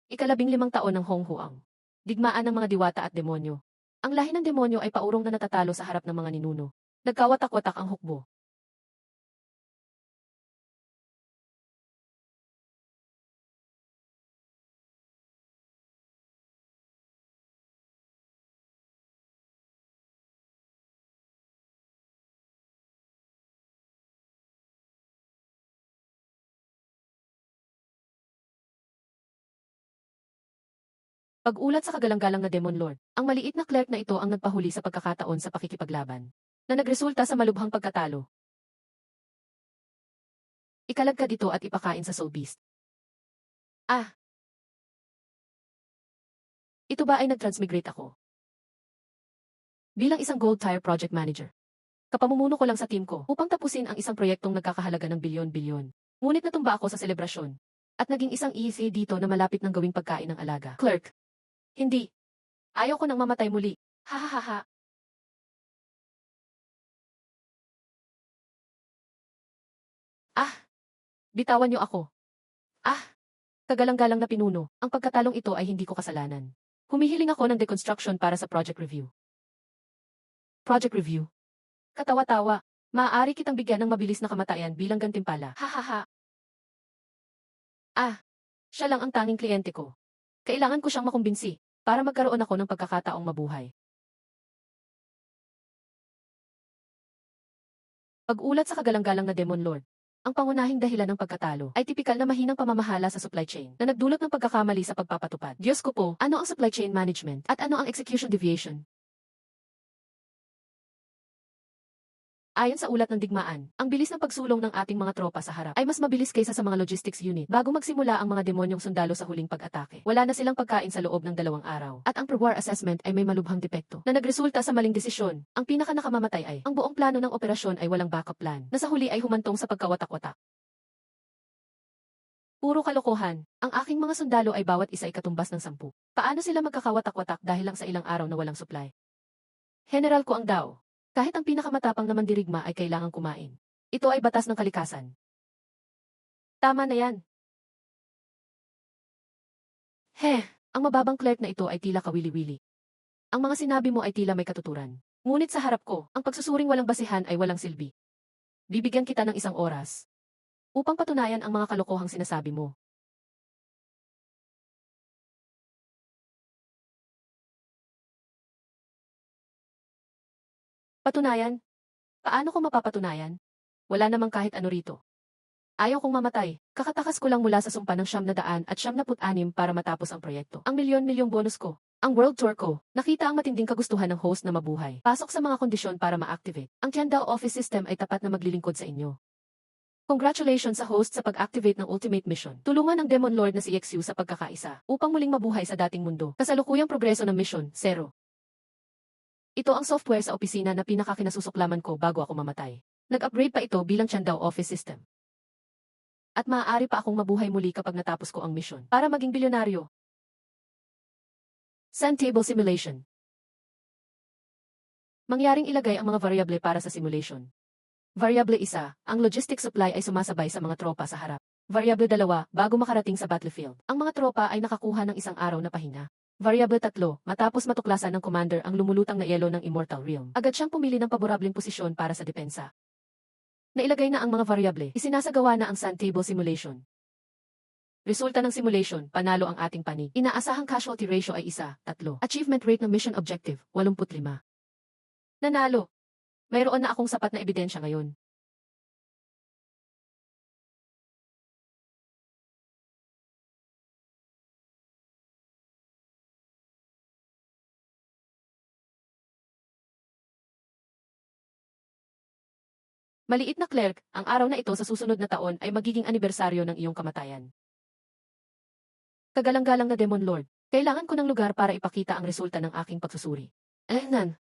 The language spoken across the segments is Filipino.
Ika-15 taon ng Hong Huang. Digmaan ng mga diwata at demonyo. Ang lahi ng demonyo ay paurong na natatalo sa harap ng mga ninuno. Nagkawatak-watak ang hukbo. Pag-ulat sa kagalang-galang na Demon Lord, ang maliit na clerk na ito ang nagpahuli sa pagkakataon sa pakikipaglaban, na nagresulta sa malubhang pagkatalo. Ikalagkad ito at ipakain sa Soul Beast. Ah! Ito ba ay nag-transmigrate ako? Bilang isang Gold Tire Project Manager. Kapamumuno ko lang sa team ko upang tapusin ang isang proyektong nagkakahalaga ng bilyon-bilyon. Ngunit natumba ako sa selebrasyon. At naging isang ESA dito na malapit ng gawing pagkain ng alaga. Clerk. Hindi. Ayaw ko nang mamatay muli. Hahaha. Ah! Bitawan niyo ako. Ah! Kagalang-galang na pinuno, ang pagkatalong ito ay hindi ko kasalanan. Humihiling ako ng deconstruction para sa project review. Project review? Katawa-tawa. Maaari kitang bigyan ng mabilis na kamatayan bilang gantimpala. Hahaha. Ah! Siya lang ang tanging kliyente ko. Kailangan ko siyang makumbinsi para magkaroon ako ng pagkakataong mabuhay. Pag-ulat sa kagalang-galang na Demon Lord. Ang pangunahing dahilan ng pagkatalo ay tipikal na mahinang pamamahala sa supply chain na nagdulot ng pagkakamali sa pagpapatupad. Diyos ko po, ano ang supply chain management at ano ang execution deviation? Ayon sa ulat ng digmaan, ang bilis ng pagsulong ng ating mga tropa sa harap ay mas mabilis kaysa sa mga logistics unit bago magsimula ang mga demonyong sundalo sa huling pag-atake. Wala na silang pagkain sa loob ng 2 araw. At ang pre-war assessment ay may malubhang depekto na nagresulta sa maling desisyon. Ang pinaka-nakamamatay ay ang buong plano ng operasyon ay walang backup plan na sa huli ay humantong sa pagkawatak-watak. Puro kalokohan. Ang aking mga sundalo ay bawat isa ay katumbas ng 10. Paano sila magkakawatak-watak dahil lang sa ilang araw na walang supply? General ko ang Dao. Kahit ang pinakamatapang na mandirigma ay kailangang kumain. Ito ay batas ng kalikasan. Tama na yan. Ang mababang clerk na ito ay tila kawili-wili. Ang mga sinabi mo ay tila may katuturan. Ngunit sa harap ko, ang pagsusuring walang basihan ay walang silbi. Bibigyan kita ng 1 oras upang patunayan ang mga kalokohang sinasabi mo. Patunayan? Paano ko mapapatunayan? Wala namang kahit ano rito. Ayaw kong mamatay. Kakatakas ko lang mula sa sumpa ng 976 para matapos ang proyekto. Ang milyon-milyong bonus ko. Ang world tour ko. Nakita ang matinding kagustuhan ng host na mabuhay. Pasok sa mga kondisyon para ma-activate. Ang Tiandao office system ay tapat na maglilingkod sa inyo. Congratulations sa host sa pag-activate ng ultimate mission. Tulungan ang Demon Lord na si XU sa pagkakaisa upang muling mabuhay sa dating mundo. Kasalukuyang progreso ng mission, 0. Ito ang software sa opisina na pinakakinasusuklaman ko bago ako mamatay. Nag-upgrade pa ito bilang Tiandao office system. At maaari pa akong mabuhay muli kapag natapos ko ang mission para maging bilyonaryo. Sand table simulation. Mangyaring ilagay ang mga variable para sa simulation. Variable 1, ang logistic supply ay sumasabay sa mga tropa sa harap. Variable 2, bago makarating sa battlefield, ang mga tropa ay nakakuha ng 1 araw na pahinga. Variable 3, matapos matuklasan ng commander ang lumulutang na yelo ng Immortal Realm, agad siyang pumili ng paborableng posisyon para sa depensa. Nailagay na ang mga variable, isinasagawa na ang sand table simulation. Resulta ng simulation, panalo ang ating panig. Inaasahang casualty ratio ay 1:3. Achievement rate ng mission objective, 85. Nanalo. Mayroon na akong sapat na ebidensya ngayon. Maliit na clerk, ang araw na ito sa susunod na taon ay magiging anibersaryo ng iyong kamatayan. Kagalang-galang na Demon Lord, kailangan ko ng lugar para ipakita ang resulta ng aking pagsusuri. Nan.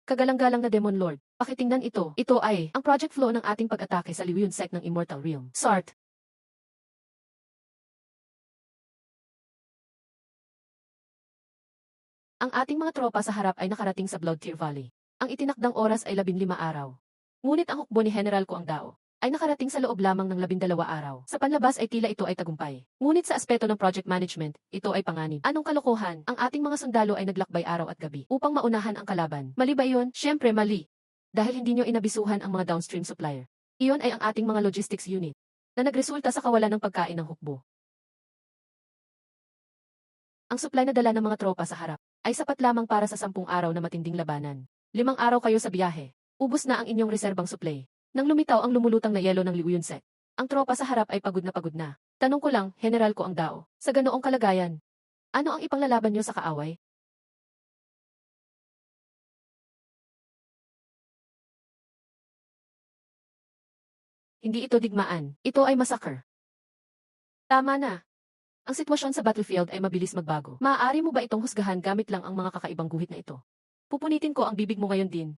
Kagalang-galang na Demon Lord, pakitingnan ito. Ito ay ang project flow ng ating pag-atake sa Liwiyun Sect ng Immortal Realm. Sart. Ang ating mga tropa sa harap ay nakarating sa Blood Tear Valley. Ang itinakdang oras ay 15 araw. Ngunit ang hukbo ni General Ko ang Dao ay nakarating sa loob lamang ng 12 araw. Sa panlabas ay tila ito ay tagumpay. Ngunit sa aspeto ng project management, ito ay panganib. Anong kalokohan? Ang ating mga sundalo ay naglakbay araw at gabi upang maunahan ang kalaban. Mali ba iyon? Siyempre mali. Dahil hindi nyo inabisuhan ang mga downstream supplier. Iyon ay ang ating mga logistics unit na nagresulta sa kawalan ng pagkain ng hukbo. Ang supply na dala ng mga tropa sa harap ay sapat lamang para sa 10 araw na matinding labanan. 5 araw kayo sa biyahe. Ubus na ang inyong reserbang supply. Nang lumitaw ang lumulutang na yelo ng Liuyunset, ang tropa sa harap ay pagod na pagod na. Tanong ko lang, General Ko ang Dao, sa ganoong kalagayan, ano ang ipanglalaban nyo sa kaaway? Hindi ito digmaan, ito ay massacre. Tama na. Ang sitwasyon sa battlefield ay mabilis magbago. Maaari mo ba itong husgahan gamit lang ang mga kakaibang guhit na ito? Pupunitin ko ang bibig mo ngayon din.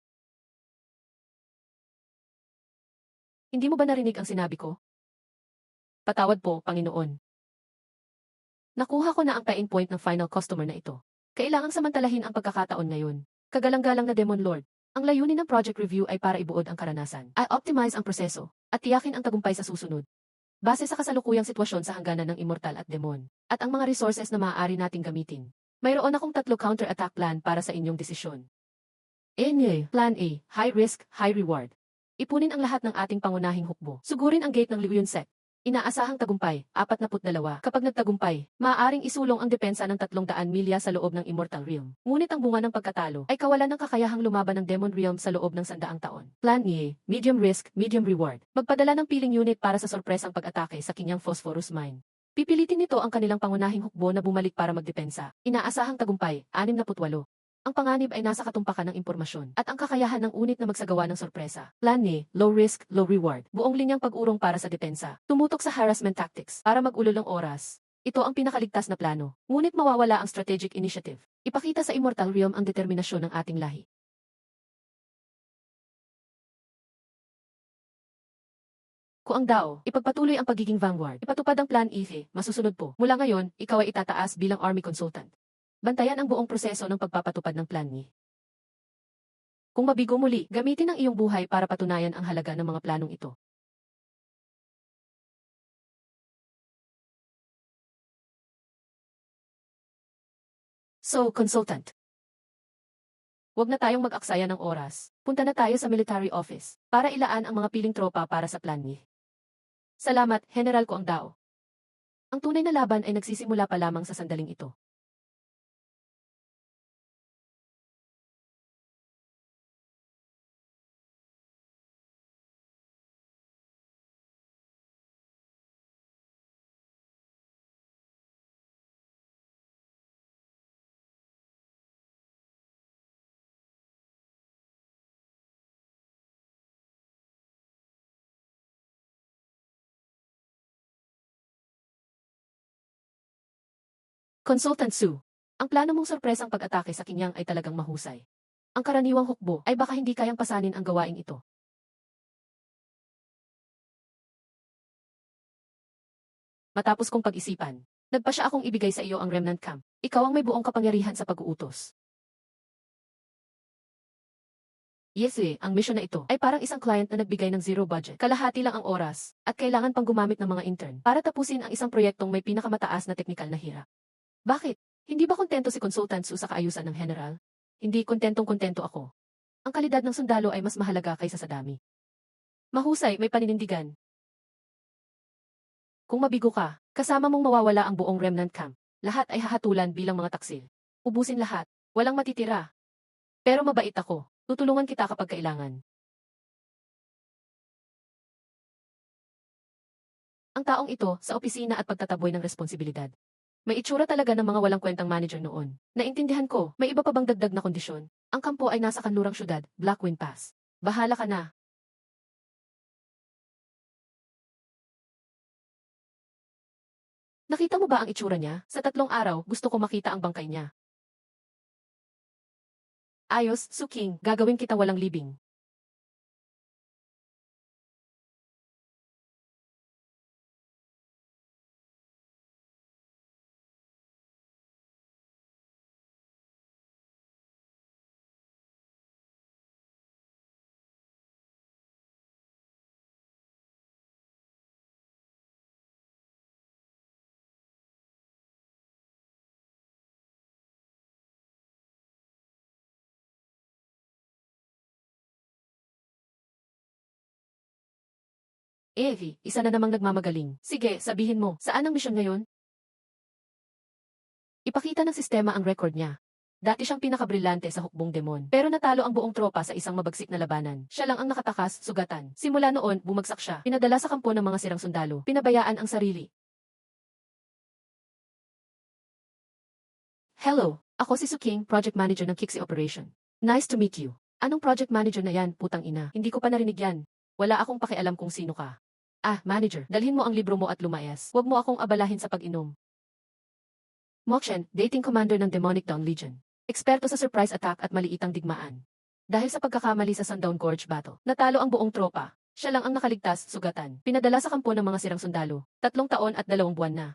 Hindi mo ba narinig ang sinabi ko? Patawad po, Panginoon. Nakuha ko na ang pain point ng final customer na ito. Kailangang samantalahin ang pagkakataon ngayon. Kagalang-galang na Demon Lord. Ang layunin ng project review ay para ibuod ang karanasan, ay optimize ang proseso, at tiyakin ang tagumpay sa susunod. Base sa kasalukuyang sitwasyon sa hangganan ng Immortal at Demon, at ang mga resources na maaari nating gamitin. Mayroon akong 3 counter-attack plan para sa inyong desisyon. Plan A, high risk, high reward. Ipunin ang lahat ng ating pangunahing hukbo. Sugurin ang gate ng Liuyunset. Inaasahang tagumpay, 42. Kapag nagtagumpay, maaaring isulong ang depensa ng 300 milya sa loob ng Immortal Realm. Ngunit ang bunga ng pagkatalo ay kawalan ng kakayahang lumaban ng Demon Realm sa loob ng 100 taon. Plan A, medium risk, medium reward. Magpadala ng piling unit para sa sorpresang pag-atake sa kanyang Phosphorus Mine. Pipilitin nito ang kanilang pangunahing hukbo na bumalik para magdepensa. Inaasahang tagumpay, 68. Ang panganib ay nasa katumpakan ng impormasyon at ang kakayahan ng unit na magsagawa ng sorpresa. Plan A, low risk, low reward. Buong linyang pag-urong para sa depensa. Tumutok sa harassment tactics para mag-ulol ng oras. Ito ang pinakaligtas na plano. Ngunit mawawala ang strategic initiative. Ipakita sa Immortal Realm ang determinasyon ng ating lahi. Kung ang Dao, ipagpatuloy ang pagiging vanguard. Ipatupad ang Plan E, masusunod po. Mula ngayon, ikaw ay itataas bilang Army Consultant. Bantayan ang buong proseso ng pagpapatupad ng plan ni. Kung mabigo muli, gamitin ang iyong buhay para patunayan ang halaga ng mga planong ito. So, consultant. Huwag na tayong mag-aksaya ng oras. Punta na tayo sa military office para ilaan ang mga piling tropa para sa plan ni. Salamat, General Ko ang Dao. Ang tunay na laban ay nagsisimula pa lamang sa sandaling ito. Consultant Sue, ang plano mong sorpresang pag-atake sa Kinyang ay talagang mahusay. Ang karaniwang hukbo ay baka hindi kayang pasanin ang gawaing ito. Matapos kong pag-isipan, nagpasya akong ibigay sa iyo ang remnant camp. Ikaw ang may buong kapangyarihan sa pag-uutos. Yes ang mission na ito ay parang isang client na nagbigay ng zero budget. Kalahati lang ang oras, at kailangan pang gumamit ng mga intern para tapusin ang isang proyektong may pinakamataas na teknikal na hirap. Bakit? Hindi ba kontento si Consultant Su sa kaayusan ng General? Hindi kontentong-kontento ako. Ang kalidad ng sundalo ay mas mahalaga kaysa sa dami. Mahusay, may paninindigan. Kung mabigo ka, kasama mong mawawala ang buong remnant camp. Lahat ay hahatulan bilang mga taksil. Ubusin lahat. Walang matitira. Pero mabait ako. Tutulungan kita kapag kailangan. Ang taong ito sa opisina at pagtataboy ng responsibilidad. May itsura talaga ng mga walang kwentang manager noon. Naintindihan ko, may iba pa bang dagdag na kondisyon? Ang kampo ay nasa kanlurang syudad, Blackwind Pass. Bahala ka na. Nakita mo ba ang itsura niya? Sa 3 araw, gusto ko makita ang bangkay niya. Ayos, Suking, gagawin kita walang libing. Evie, isa na namang nagmamagaling. Sige, sabihin mo, saan ang misyon ngayon? Ipakita ng sistema ang record niya. Dati siyang pinakabrilyante sa hukbong demon. Pero natalo ang buong tropa sa isang mabagsik na labanan. Siya lang ang nakatakas, sugatan. Simula noon, bumagsak siya. Pinadala sa kampo ng mga sirang sundalo. Pinabayaan ang sarili. Hello, ako si Suking, project manager ng Kixi Operation. Nice to meet you. Anong project manager na yan, putang ina? Hindi ko pa narinig yan. Wala akong pakialam kung sino ka. Ah, manager, dalhin mo ang libro mo at lumayas. Huwag mo akong abalahin sa pag-inom. Mokshen, dating commander ng Demonic Dawn Legion. Eksperto sa surprise attack at maliitang digmaan. Dahil sa pagkakamali sa Sundown Gorge Battle, natalo ang buong tropa. Siya lang ang nakaligtas, sugatan. Pinadala sa kampo ng mga sirang sundalo. 3 taon at 2 buwan na.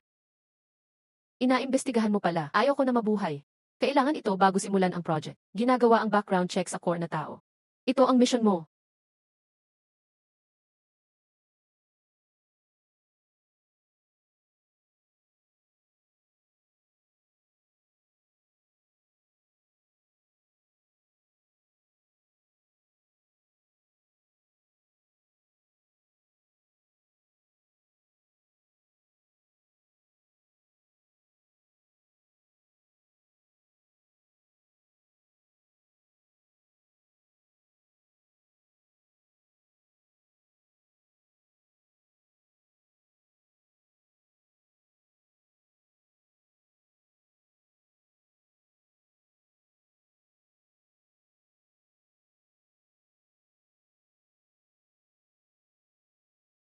Inaimbestigahan mo pala. Ayaw ko na mabuhay. Kailangan ito bago simulan ang project. Ginagawa ang background check sa core na tao. Ito ang mission mo.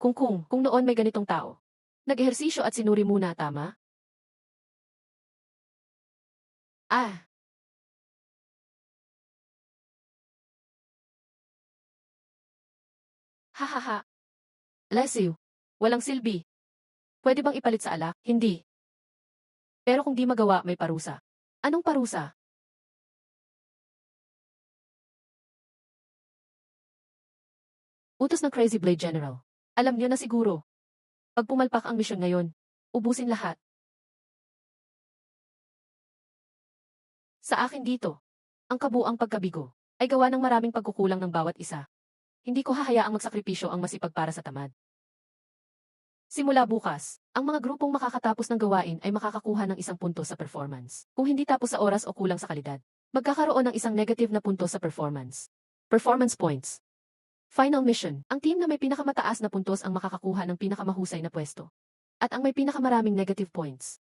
Kung noon may ganitong tao. Nag-ehersisyo at sinuri muna, tama? Ah, hahaha. Bless you. Walang silbi. Pwede bang ipalit sa alak? Hindi. Pero kung di magawa, may parusa. Anong parusa? Utos ng Crazy Blade General. Alam niyo na siguro. Pag pumalpak ang misyon ngayon, ubusin lahat. Sa akin dito, ang kabuang pagkabigo ay gawa ng maraming pagkukulang ng bawat isa. Hindi ko hahayaang magsakripisyo ang masipag para sa tamad. Simula bukas, ang mga grupong makakatapos ng gawain ay makakakuha ng 1 punto sa performance. Kung hindi tapos sa oras o kulang sa kalidad, magkakaroon ng isang negative na punto sa performance. Performance points. Final mission. Ang team na may pinakamataas na puntos ang makakakuha ng pinakamahusay na pwesto. At ang may pinakamaraming negative points.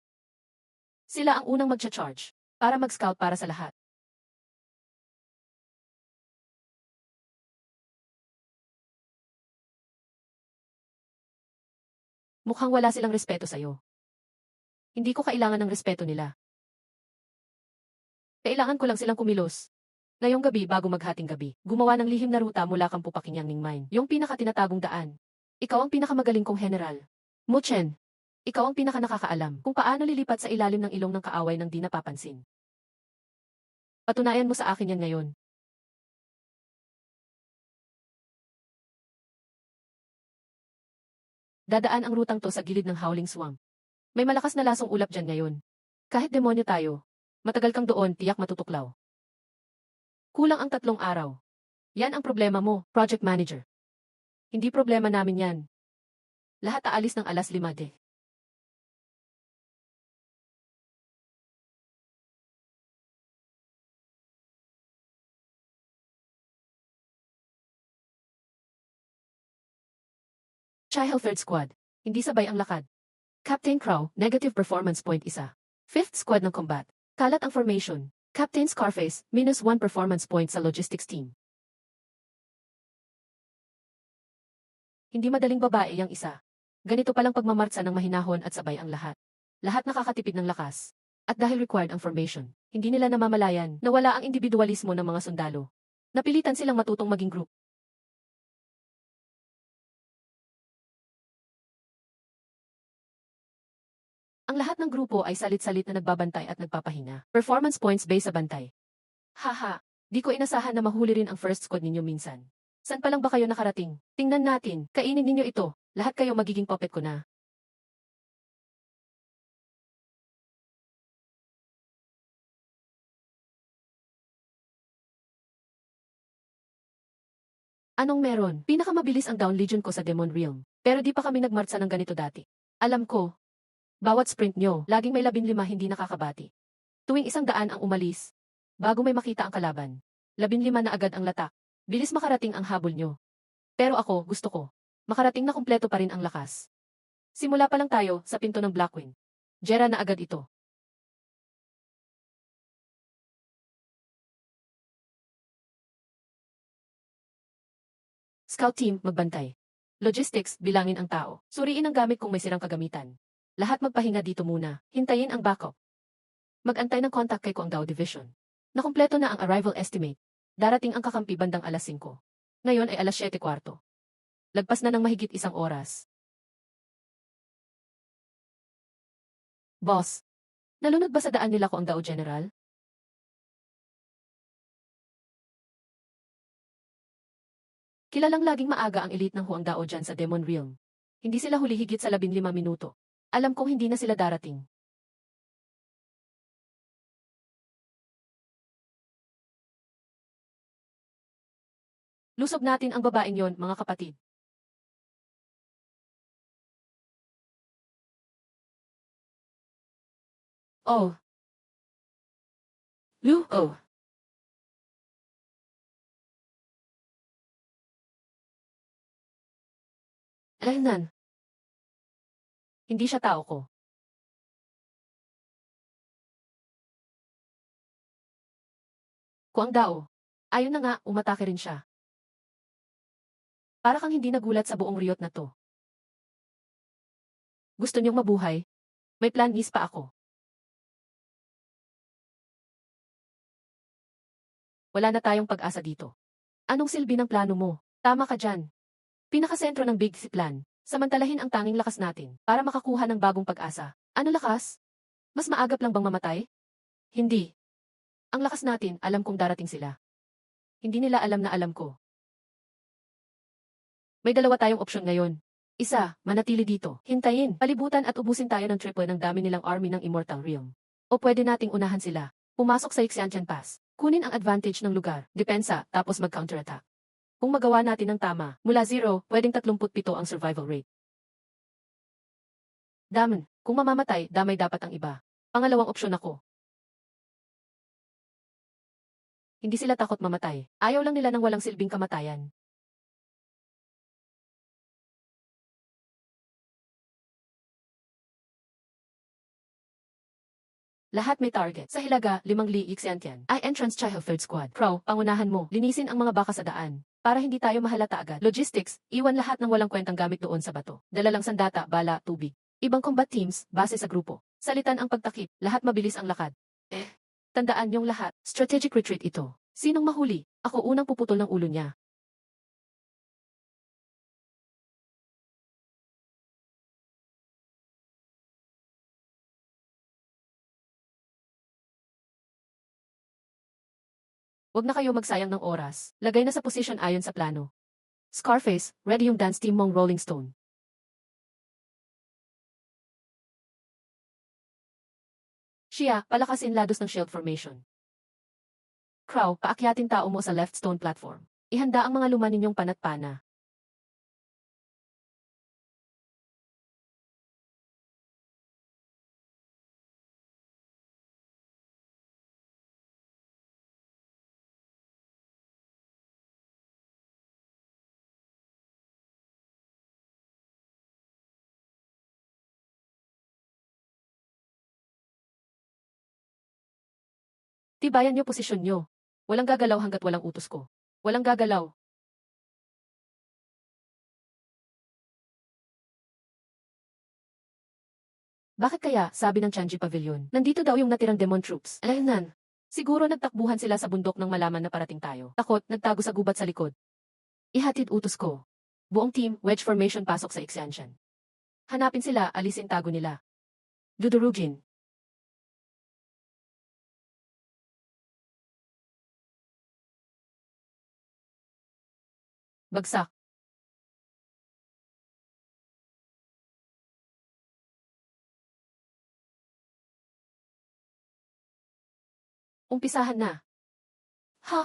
Sila ang unang magcha-charge para mag-scout para sa lahat. Mukhang wala silang respeto sa'yo. Hindi ko kailangan ng respeto nila. Kailangan ko lang silang kumilos. Ngayong gabi bago maghating gabi, gumawa ng lihim na ruta mula Kampupakinyang Ningmine, yung pinakatinatagong daan. Ikaw ang pinakamagaling kong general. Muchen, ikaw ang pinakanakakaalam kung paano lilipat sa ilalim ng ilong ng kaaway ng di napapansin. Patunayan mo sa akin yan ngayon. Dadaan ang rutang to sa gilid ng Howling Swamp. May malakas na lasong ulap dyan ngayon. Kahit demonyo tayo, matagal kang doon, tiyak matutuklaw. Kulang ang 3 araw. Yan ang problema mo, project manager. Hindi problema namin yan. Lahat aalis ng 5:00 de. Chihel Third Squad. Hindi sabay ang lakad. Captain Crow, negative performance point 1. Fifth Squad ng combat. Kalat ang formation. Captain Scarface, -1 performance point sa logistics team. Hindi madaling babae yang isa. Ganito palang pagmamartsa ng mahinahon at sabay ang lahat. Lahat nakakatipid ng lakas. At dahil required ang formation, hindi nila namamalayan na wala ang individualismo ng mga sundalo. Napilitan silang matutong maging group. Ang lahat ng grupo ay salit-salit na nagbabantay at nagpapahinga. Performance points based sa bantay. Haha, di ko inasahan na mahuli rin ang first squad ninyo minsan. San pa lang ba kayo nakarating? Tingnan natin, kainin ninyo ito. Lahat kayo magiging puppet ko na. Anong meron? Pinakamabilis ang Down Legion ko sa Demon Realm. Pero di pa kami nagmartsa ng ganito dati. Alam ko, bawat sprint nyo, laging may 15 hindi nakakabati. Tuwing 100 ang umalis, bago may makita ang kalaban, 15 na agad ang latak. Bilis makarating ang habol nyo. Pero ako, gusto ko. Makarating na kumpleto pa rin ang lakas. Simula pa lang tayo sa pinto ng Blackwing. Jera na agad ito. Scout team, magbantay. Logistics, bilangin ang tao. Suriin ang gamit kung may sirang kagamitan. Lahat magpahinga dito muna. Hintayin ang backup. Mag-antay ng contact kay Kwangdao Division. Nakumpleto na ang arrival estimate. Darating ang kakampi bandang alas 5. Ngayon ay alas 7:15. Lagpas na ng mahigit 1 oras. Boss, nalunod ba sa daan nila Kwangdao General? Kilalang laging maaga ang elite ng Huangdao dyan sa Demon Realm. Hindi sila huli higit sa 15 minuto. Alam kong hindi na sila darating. Lusob natin ang babaeng yon, mga kapatid. Oh. Oh. Alaynan. Hindi siya tao ko. Kwangdao. Ayun na nga, umatake rin siya. Para kang hindi nagulat sa buong riyot na to. Gusto niyong mabuhay? May plan is pa ako. Wala na tayong pag-asa dito. Anong silbi ng plano mo? Tama ka dyan. Pinakasentro ng Big C Plan. Samantalahin ang tanging lakas natin para makakuha ng bagong pag-asa. Ano lakas? Mas maagap lang bang mamatay? Hindi. Ang lakas natin, alam kong darating sila. Hindi nila alam na alam ko. May dalawa tayong opsyon ngayon. Isa, manatili dito. Hintayin, palibutan at ubusin tayo ng triple ng dami nilang army ng Immortal Realm. O pwede nating unahan sila. Pumasok sa Xiantian Pass. Kunin ang advantage ng lugar, depensa, tapos mag-counterattack. Kung magawa natin ng tama, mula 0, pwedeng 37 ang survival rate. Daman, kung mamamatay, damay dapat ang iba. Pangalawang opsyon ako. Hindi sila takot mamatay. Ayaw lang nila ng walang silbing kamatayan. Lahat may target. Sa Hilaga, 5 Xiantian. Ay entrance Chai Third Squad. Pro, pangunahan mo. Linisin ang mga baka sa daan. Para hindi tayo mahalata agad. Logistics, iwan lahat ng walang kwentang gamit doon sa bato. Dala lang sandata, bala, tubig. Ibang combat teams, base sa grupo. Salitan ang pagtakip, lahat mabilis ang lakad. Tandaan yung lahat, strategic retreat ito. Sinong mahuli? Ako unang puputol ng ulo niya. Huwag na kayo magsayang ng oras. Lagay na sa position ayon sa plano. Scarface, ready yung dance team mong Rolling Stone. Shia, palakasin lados ng shield formation. Crow, paakyatin tao mo sa left stone platform. Ihanda ang mga luma ninyong panat-pana. Tibayan niyo posisyon niyo. Walang gagalaw hanggat walang utos ko. Walang gagalaw. Bakit kaya, sabi ng Chanji Pavilion, nandito daw yung natirang demon troops. Alaynan. Siguro nagtakbuhan sila sa bundok nang malaman na parating tayo. Takot, nagtago sa gubat sa likod. Ihatid utos ko. Buong team, wedge formation pasok sa Xiantian. Hanapin sila, alisin tago nila. Dudurugin. Bagsak. Umpisahan na. Ha?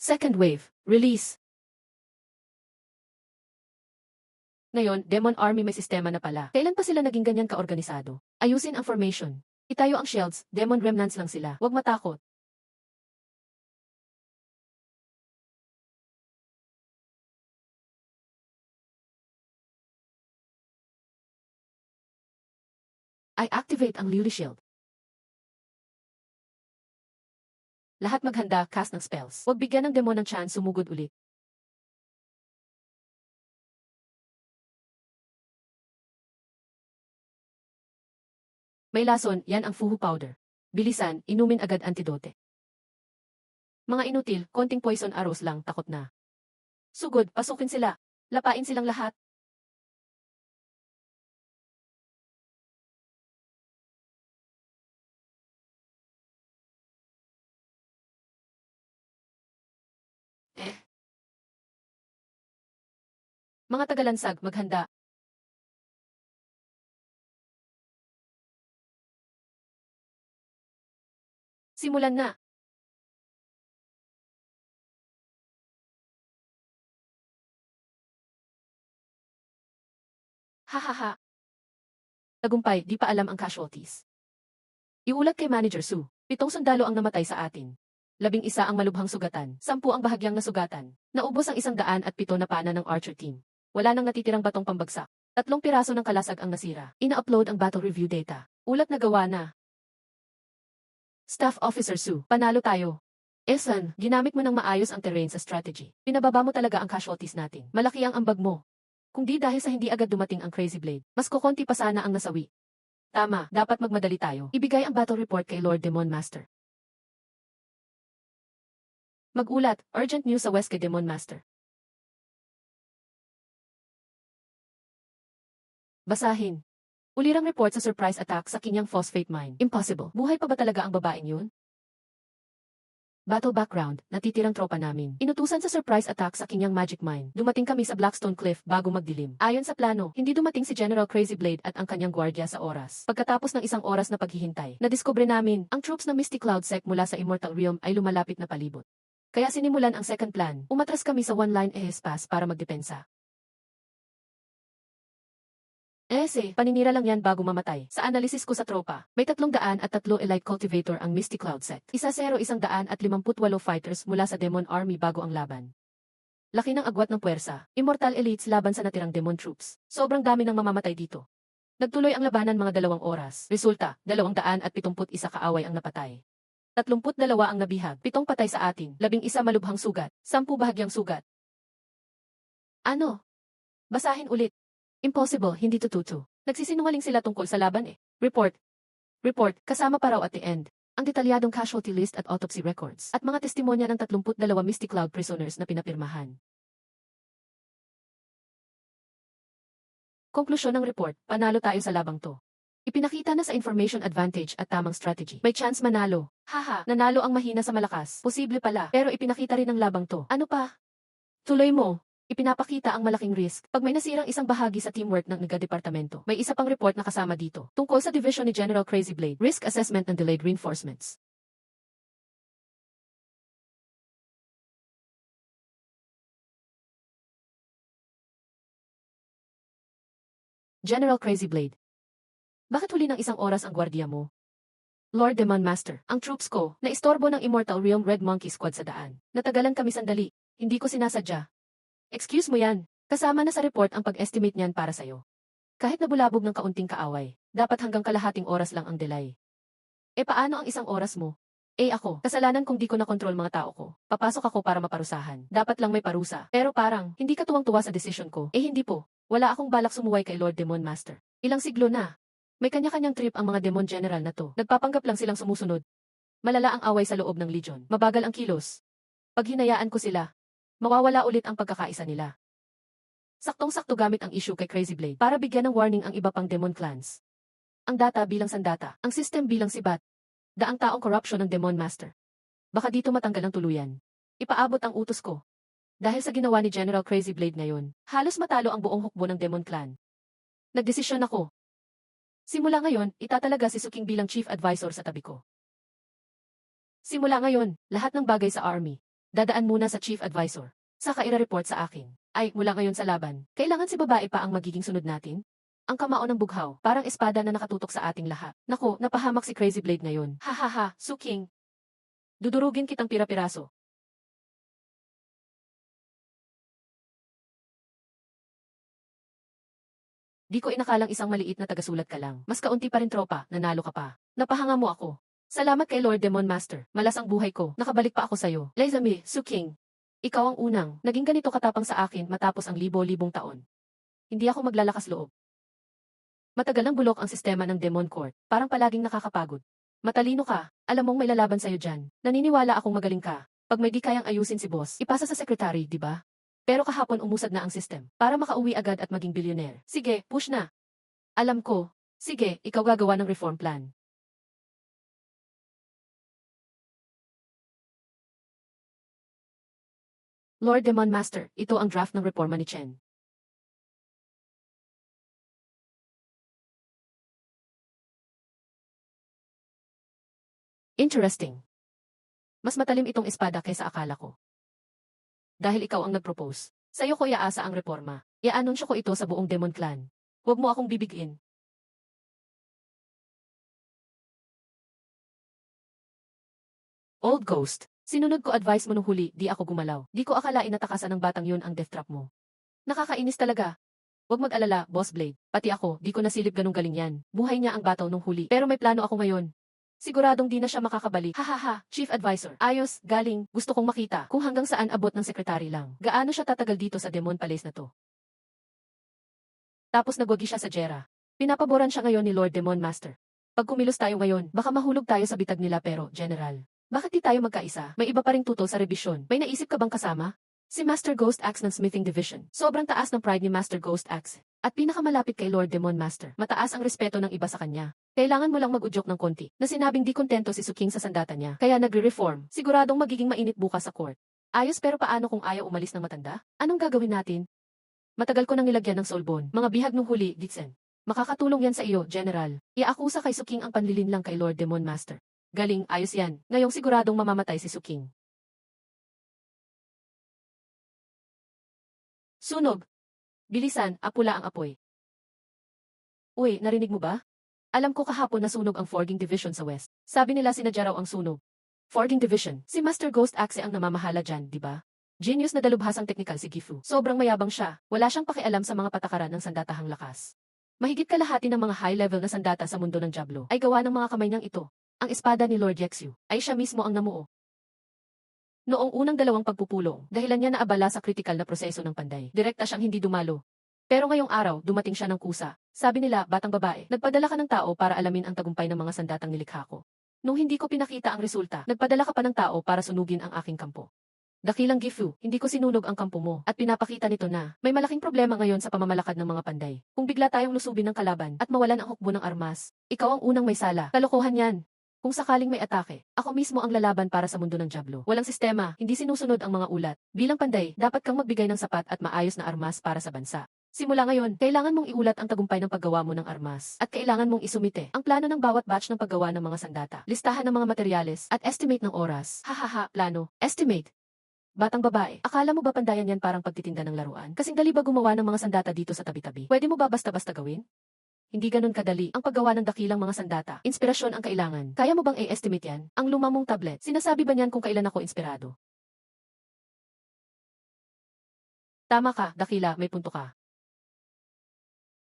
Second wave. Release. Ngayon, Demon Army may sistema na pala. Kailan pa sila naging ganyan kaorganisado? Ayusin ang formation. Itayo ang shields, Demon Remnants lang sila. Huwag matakot. I activate ang Lily Shield. Lahat maghanda, cast ng spells. Huwag bigyan ng demon ng chance sumugod ulit. May lason, yan ang fuhu powder. Bilisan, inumin agad antidote. Mga inutil, konting poison arrows lang, takot na. Sugod, pasukin sila. Lapain silang lahat. Mga tagalansag, maghanda. Simulan na. Hahaha. Tagumpay, di pa alam ang casualties. Iulat kay Manager Su. 7 sundalo ang namatay sa atin. 11 ang malubhang sugatan. 10 ang bahagyang nasugatan. Naubos ang 107 na pana ng Archer team. Wala nang natitirang batong pambagsak. 3 piraso ng kalasag ang nasira. Ina-upload ang battle review data. Ulat na gawa na. Staff Officer Su, panalo tayo. Esan, ginamit mo ng maayos ang terrain sa strategy. Pinababa mo talaga ang casualties natin. Malaki ang ambag mo. Kung di dahil sa hindi agad dumating ang Crazy Blade, mas kukonti pa sana ang nasawi. Tama, dapat magmadali tayo. Ibigay ang battle report kay Lord Demon Master. Magulat, urgent news sa West kay Demon Master. Basahin. Ulirang report sa surprise attack sa Kinyang Phosphate Mine. Impossible. Buhay pa ba talaga ang babaeng yun? Battle background, natitirang tropa namin. Inutusan sa surprise attack sa Kinyang Magic Mine. Dumating kami sa Blackstone Cliff bago magdilim. Ayon sa plano, hindi dumating si General Crazy Blade at ang kanyang gwardya sa oras. Pagkatapos ng 1 oras na paghihintay, nadiskubre namin, ang troops ng Misty Cloud Sect mula sa Immortal Realm ay lumalapit na palibot. Kaya sinimulan ang second plan. Umatras kami sa one-line pass para magdepensa. Paninira lang yan bago mamatay. Sa analysis ko sa tropa, may 303 Elite Cultivator ang Misty Cloud Sect. 158 fighters mula sa Demon Army bago ang laban. Laki ng agwat ng puwersa. Immortal Elites laban sa natirang Demon Troops. Sobrang dami ng mamamatay dito. Nagtuloy ang labanan mga 2 oras. Resulta, 271 kaaway ang napatay. 32 ang nabihag. 7 patay sa atin. 11 malubhang sugat. 10 bahagyang sugat. Ano? Basahin ulit. Impossible, hindi tututo. Nagsisinungaling sila tungkol sa laban Report. Report, kasama pa raw at the end. Ang detalyadong casualty list at autopsy records. At mga testimonya ng 32 Misty Cloud prisoners na pinapirmahan. Konklusyon ng report, panalo tayo sa labang to. Ipinakita na sa information advantage at tamang strategy. May chance manalo. Haha, nanalo ang mahina sa malakas. Posible pala, pero ipinakita rin ng labang to. Ano pa? Tuloy mo. Ipinapakita ang malaking risk pag may nasirang isang bahagi sa teamwork ng Departamento. May isa pang report na kasama dito, tungkol sa division ni General Crazy Blade, risk assessment and delayed reinforcements. General Crazy Blade. Bakit huli ng 1 oras ang gwardiya mo? Lord Demon Master, ang troops ko, na istorbo ng Immortal Realm Red Monkey Squad sa daan. Natagalan kami sandali, hindi ko sinasadya. Excuse mo yan, kasama na sa report ang pag-estimate niyan para sa'yo. Kahit nabulabog ng kaunting kaaway, dapat hanggang kalahating oras lang ang delay. Paano ang 1 oras mo? Ako, kasalanan kung di ko nakontrol mga tao ko. Papasok ako para maparusahan. Dapat lang may parusa. Pero parang, hindi ka tuwang-tuwa sa desisyon ko. Hindi po. Wala akong balak sumuway kay Lord Demon Master. Ilang siglo na. May kanya-kanyang trip ang mga Demon General na to. Nagpapanggap lang silang sumusunod. Malala ang away sa loob ng Legion. Mabagal ang kilos. Pag hinayaan ko sila, mawawala ulit ang pagkakaisa nila. Saktong-sakto gamit ang issue kay Crazy Blade para bigyan ng warning ang iba pang Demon clans. Ang data bilang sandata, ang system bilang sibat. Daang taong corruption ng Demon Master. Baka dito matanggal ang tuluyan. Ipaabot ang utos ko. Dahil sa ginawa ni General Crazy Blade ngayon, halos matalo ang buong hukbo ng Demon Clan. Nagdesisyon ako. Simula ngayon, itatalaga si Suking bilang Chief Advisor sa tabi ko. Simula ngayon, lahat ng bagay sa Army, Dadaan muna sa chief advisor. Saka ira-report sa akin. Ay, mula ngayon sa laban, kailangan si babae pa ang magiging sunod natin? Ang kamao ng bughaw, parang espada na nakatutok sa ating lahat. Naku, napahamak si Crazy Blade ngayon. Hahaha, Suking. Dudurugin kitang pira-piraso. Di ko inakalang isang maliit na tagasulat ka lang. Mas kaunti pa rin tropa, nanalo ka pa. Napahanga mo ako. Salamat kay Lord Demon Master. Malas ang buhay ko. Nakabalik pa ako sa'yo. Laizami, Suking. Ikaw ang unang. Naging ganito katapang sa akin matapos ang libo-libong taon. Hindi ako maglalakas loob. Matagal ang bulok ang sistema ng Demon Court. Parang palaging nakakapagod. Matalino ka. Alam mong may lalaban sa'yo dyan. Naniniwala akong magaling ka. Pag may di kayang ayusin si boss, ipasa sa secretary, di ba? Pero kahapon umusad na ang system para makauwi agad at maging billionaire. Sige, push na. Alam ko. Sige, ikaw gagawa ng reform plan. Lord Demon Master, ito ang draft ng reforma ni Chen. Interesting. Mas matalim itong espada kaysa akala ko. Dahil ikaw ang nag-propose. Sa'yo ko iaasa ang reforma. Iaanunsyo ko ito sa buong Demon Clan. Huwag mo akong bibigin. Old Ghost. Sinunod ko advice mo nung huli, di ako gumalaw. Di ko akalain na takasan ng batang yun ang death trap mo. Nakakainis talaga. Huwag mag-alala, Boss Blade. Pati ako, di ko nasilip ganung galing yan. Buhay niya ang bataw nung huli. Pero may plano ako ngayon. Siguradong di na siya makakabalik. Hahaha, Chief Advisor. Ayos, galing. Gusto kong makita kung hanggang saan abot ng sekretary lang. Gaano siya tatagal dito sa Demon Palace na to. Tapos nagwagi siya sa Jera. Pinapaboran siya ngayon ni Lord Demon Master. Pag kumilos tayo ngayon, baka mahulog tayo sa bitag nila pero, General. Bakit di tayo magkaisa? May iba pa ring tutol sa rebisyon. May naisip ka bang kasama? Si Master Ghost Axe ng Smithing Division. Sobrang taas ng pride ni Master Ghost Axe. At pinakamalapit kay Lord Demon Master. Mataas ang respeto ng iba sa kanya. Kailangan mo lang mag-udyok ng konti. Na sinabing di kontento si Suking sa sandata niya. Kaya nagre-reform. Siguradong magiging mainit bukas sa court. Ayos pero paano kung ayaw umalis ng matanda? Anong gagawin natin? Matagal ko nang nilagyan ng soulbone. Mga bihag nung huli, Ditsen. Makakatulong yan sa iyo, General. Iaakusa kay Suking ang panlilin lang kay Lord Demon Master. Galing, ayos yan. Ngayong siguradong mamamatay si Suking. Sunog. Bilisan, apula ang apoy. Uy, narinig mo ba? Alam ko kahapon na sunog ang Forging Division sa West. Sabi nila sinadya raw ang sunog. Forging Division. Si Master Ghost Axe ang namamahala dyan, di ba? Genius na dalubhasang teknikal si Gifu. Sobrang mayabang siya. Wala siyang pakialam sa mga patakaran ng sandatahang lakas. Mahigit kalahati ng mga high-level na sandata sa mundo ng Diablo ay gawa ng mga kamay niyang ito. Ang espada ni Lord Yexu ay siya mismo ang namuo. Noong unang dalawang pagpupulong, dahilan niya na abala sa kritikal na proseso ng panday. Direkta siyang hindi dumalo. Pero ngayong araw, dumating siya ng kusa. Sabi nila, batang babae, nagpadala ka ng tao para alamin ang tagumpay ng mga sandatang nilikha ko. Nung hindi ko pinakita ang resulta, nagpadala ka pa ng tao para sunugin ang aking kampo. Dakilang Gifu, hindi ko sinunog ang kampo mo at pinapakita nito na may malaking problema ngayon sa pamamalakad ng mga panday. Kung bigla tayong lusubin ng kalaban at mawalan ang hukbo ng armas, ikaw ang unang may sala. Kalokohan yan. Kung sakaling may atake, ako mismo ang lalaban para sa mundo ng Diablo. Walang sistema, hindi sinusunod ang mga ulat. Bilang panday, dapat kang magbigay ng sapat at maayos na armas para sa bansa. Simula ngayon, kailangan mong iulat ang tagumpay ng paggawa mo ng armas at kailangan mong isumite ang plano ng bawat batch ng paggawa ng mga sandata, listahan ng mga materyales at estimate ng oras. Hahaha, plano, estimate. Batang babae, akala mo ba pandayan yan parang pagtitinda ng laruan? Kasing dali ba gumawa ng mga sandata dito sa tabi-tabi? Pwede mo ba basta-basta gawin? Hindi ganun kadali ang paggawa ng dakilang mga sandata. Inspirasyon ang kailangan. Kaya mo bang i-estimate yan? Ang luma mong tablet, sinasabi ba niyan kung kailan ako inspirado? Tama ka, dakila, may punto ka.